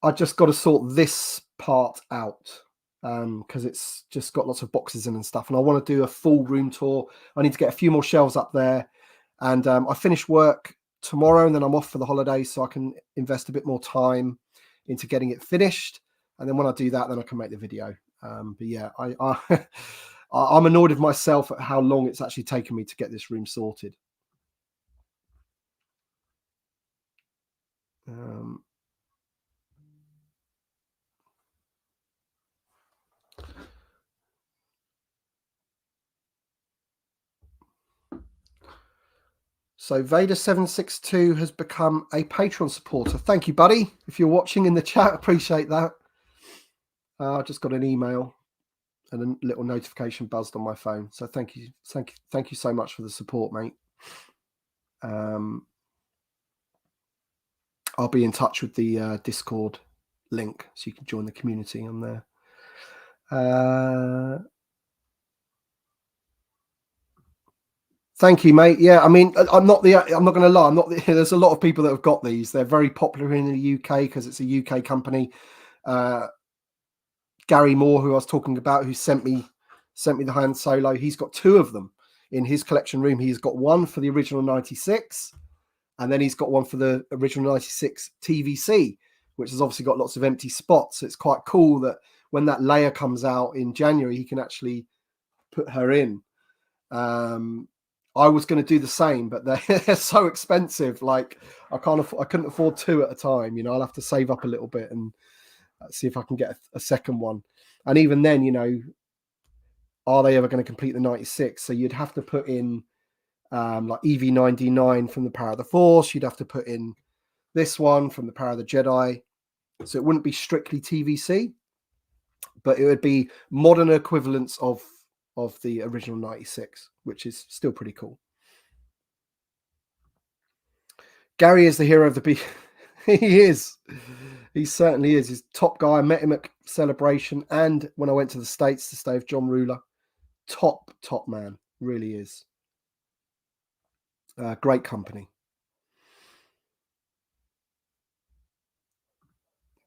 I just got to sort this part out, because it's just got lots of boxes in and stuff, and I want to do a full room tour. I need to get a few more shelves up there, and I finish work tomorrow, and then I'm off for the holidays, so I can invest a bit more time into getting it finished. And then when I do that, then I can make the video. But yeah, I'm annoyed with myself at how long it's actually taken me to get this room sorted. So Vader762 has become a Patreon supporter. Thank you, buddy. If you're watching in the chat, appreciate that. I just got an email and a little notification buzzed on my phone. So thank you so much for the support, mate. I'll be in touch with the Discord link so you can join the community on there. Thank you, mate. Yeah, I mean, I'm not going to lie. There's a lot of people that have got these. They're very popular in the UK because it's a UK company. Gary Moore, who I was talking about, who sent me the Han Solo. He's got two of them in his collection room. He's got one for the original 96, and then he's got one for the original 96 TVC, which has obviously got lots of empty spots. So it's quite cool that when that layer comes out in January, he can actually put her in. I was going to do the same, but they're so expensive. Like I couldn't afford two at a time. You know, I'll have to save up a little bit and see if I can get a second one. And even then, you know, are they ever going to complete the 96? So you'd have to put in like EV99 from the Power of the Force. You'd have to put in this one from the Power of the Jedi. So it wouldn't be strictly TVC, but it would be modern equivalents of the original 96, which is still pretty cool. Gary is the hero of the beat. He is. He certainly is. He's top guy. I met him at Celebration and when I went to the States to stay with John Ruler. Top man. Really is. Great company.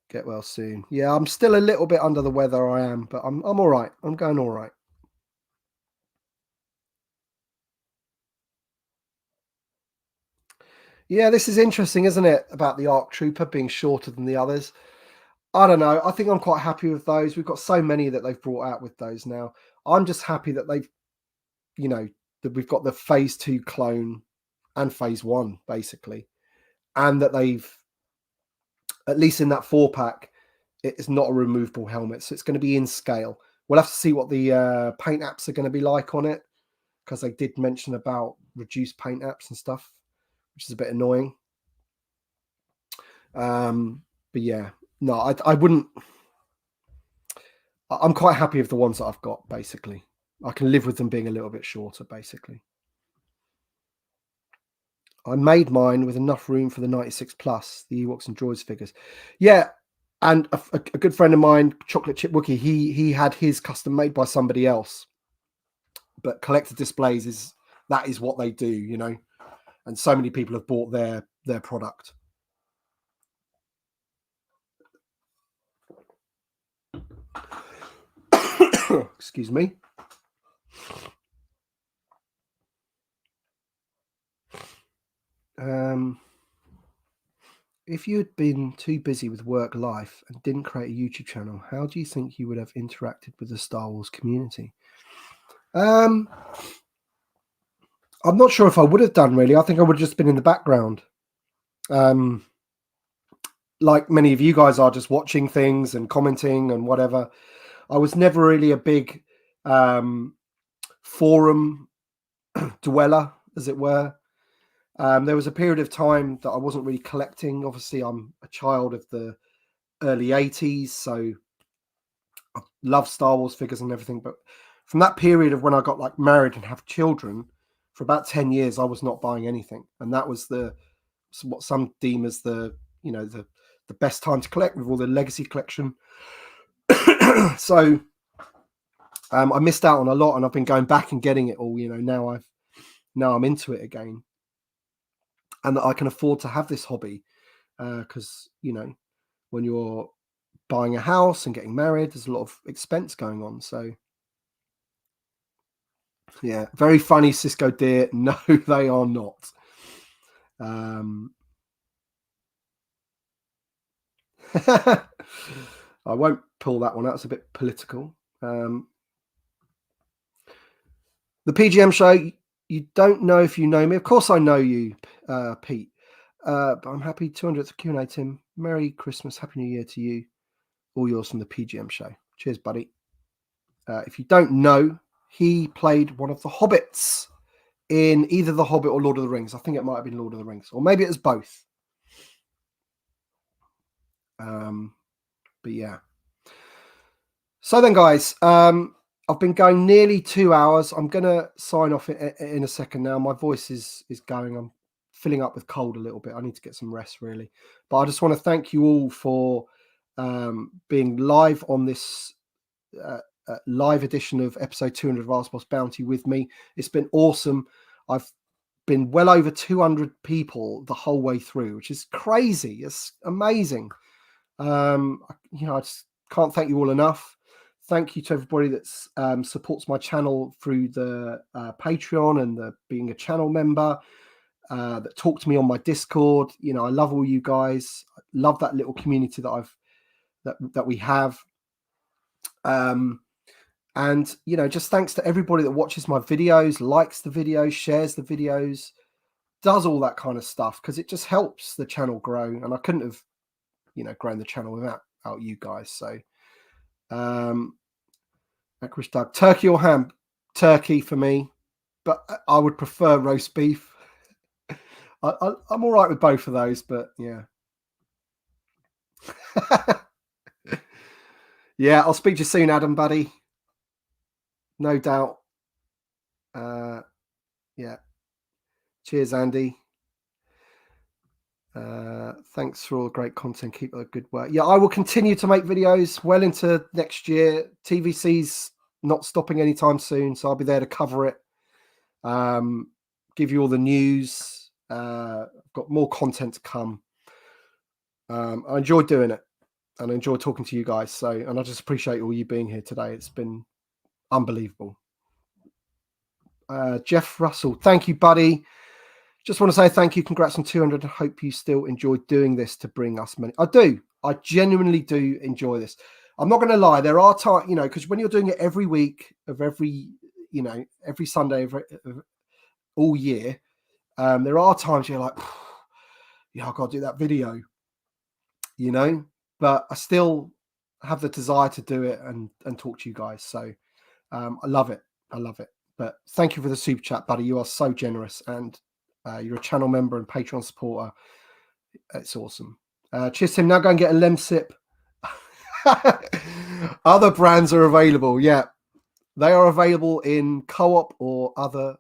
Get well soon. Yeah, I'm still a little bit under the weather, I am, but I'm all right. I'm going all right. Yeah, this is interesting, isn't it? About the ARC Trooper being shorter than the others. I don't know. I think I'm quite happy with those. We've got so many that they've brought out with those now. I'm just happy that they've, you know, that we've got the phase 2 clone and phase 1, basically. And that they've, at least in that 4-pack, it is not a removable helmet. So it's going to be in scale. We'll have to see what the paint apps are going to be like on it, because they did mention about reduced paint apps and stuff, which is a bit annoying. But yeah, no, I wouldn't. I'm quite happy with the ones that I've got, basically. I can live with them being a little bit shorter, basically. I made mine with enough room for the 96 plus, the Ewoks and Droids figures. Yeah, and a good friend of mine, Chocolate Chip Wookie, he had his custom made by somebody else. But collector displays is what they do, you know. And so many people have bought their product. Excuse me. If you had been too busy with work life and didn't create a YouTube channel, how do you think you would have interacted with the Star Wars community? I'm not sure if I would have done, really. I think I would have just been in the background. Like many of you guys are, just watching things and commenting and whatever. I was never really a big forum dweller, as it were. There was a period of time that I wasn't really collecting. Obviously, I'm a child of the early 80s, so I love Star Wars figures and everything. But from that period of when I got like married and have children, for about 10 years, I was not buying anything. And that was what some deem as the best time to collect, with all the legacy collection. So I missed out on a lot, and I've been going back and getting it all. You know, now I'm into it again, and that I can afford to have this hobby, because you know, when you're buying a house and getting married, there's a lot of expense going on. So yeah, very funny, Cisco dear. No, they are not. I won't pull that one out. It's a bit political. The PGM show, you don't know if you know me. Of course I know you, Pete. But I'm happy 200th Q&A, Tim. Merry Christmas, Happy New Year to you. All yours from the PGM show. Cheers, buddy. If you don't know, he played one of the Hobbits in either The Hobbit or Lord of the Rings. I think it might have been Lord of the Rings, or maybe it was both. But yeah. So then, guys, I've been going nearly 2 hours. I'm going to sign off in a second now. My voice is going. I'm filling up with cold a little bit. I need to get some rest, really. But I just want to thank you all for being live on this live edition of episode 200 of Ask Boss Bounty with me. It's been awesome. I've been well over 200 people the whole way through, which is crazy. It's amazing. I just can't thank you all enough. Thank you to everybody that supports my channel through the Patreon and the being a channel member. that talk to me on my Discord. You know, I love all you guys. I love that little community that we have. And, you know, just thanks to everybody that watches my videos, likes the videos, shares the videos, does all that kind of stuff, because it just helps the channel grow. And I couldn't have, you know, grown the channel without you guys. So, Licorice Doug, turkey or ham? Turkey for me, but I would prefer roast beef. I'm all right with both of those, but yeah. Yeah, I'll speak to you soon, Adam, buddy. No doubt. Yeah. Cheers, Andy. Thanks for all the great content. Keep up the good work. Yeah, I will continue to make videos well into next year. TVC's not stopping anytime soon, so I'll be there to cover it. Give you all the news. I've got more content to come. I enjoy doing it, and I enjoy talking to you guys. So, and I just appreciate all you being here today. It's been unbelievable. Jeff Russell, thank you, buddy. Just want to say thank you. Congrats on 200. I hope you still enjoy doing this to bring us money. I do. I genuinely do enjoy this. I'm not going to lie. There are times, you know, because when you're doing it every week of every, you know, every Sunday of all year, there are times you're like, yeah, I've got to do that video, you know, but I still have the desire to do it and talk to you guys. So I love it. I love it. But thank you for the super chat, buddy. You are so generous, and you're a channel member and Patreon supporter. It's awesome. Cheers, Tim. Now go and get a Lemsip. Other brands are available. Yeah, they are available in Co-op or other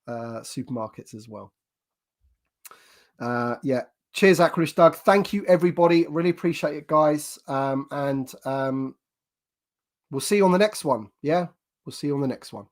supermarkets as well. Yeah. Cheers, Licorice Doug. Thank you, everybody. Really appreciate it, guys. And we'll see you on the next one. Yeah, we'll see you on the next one.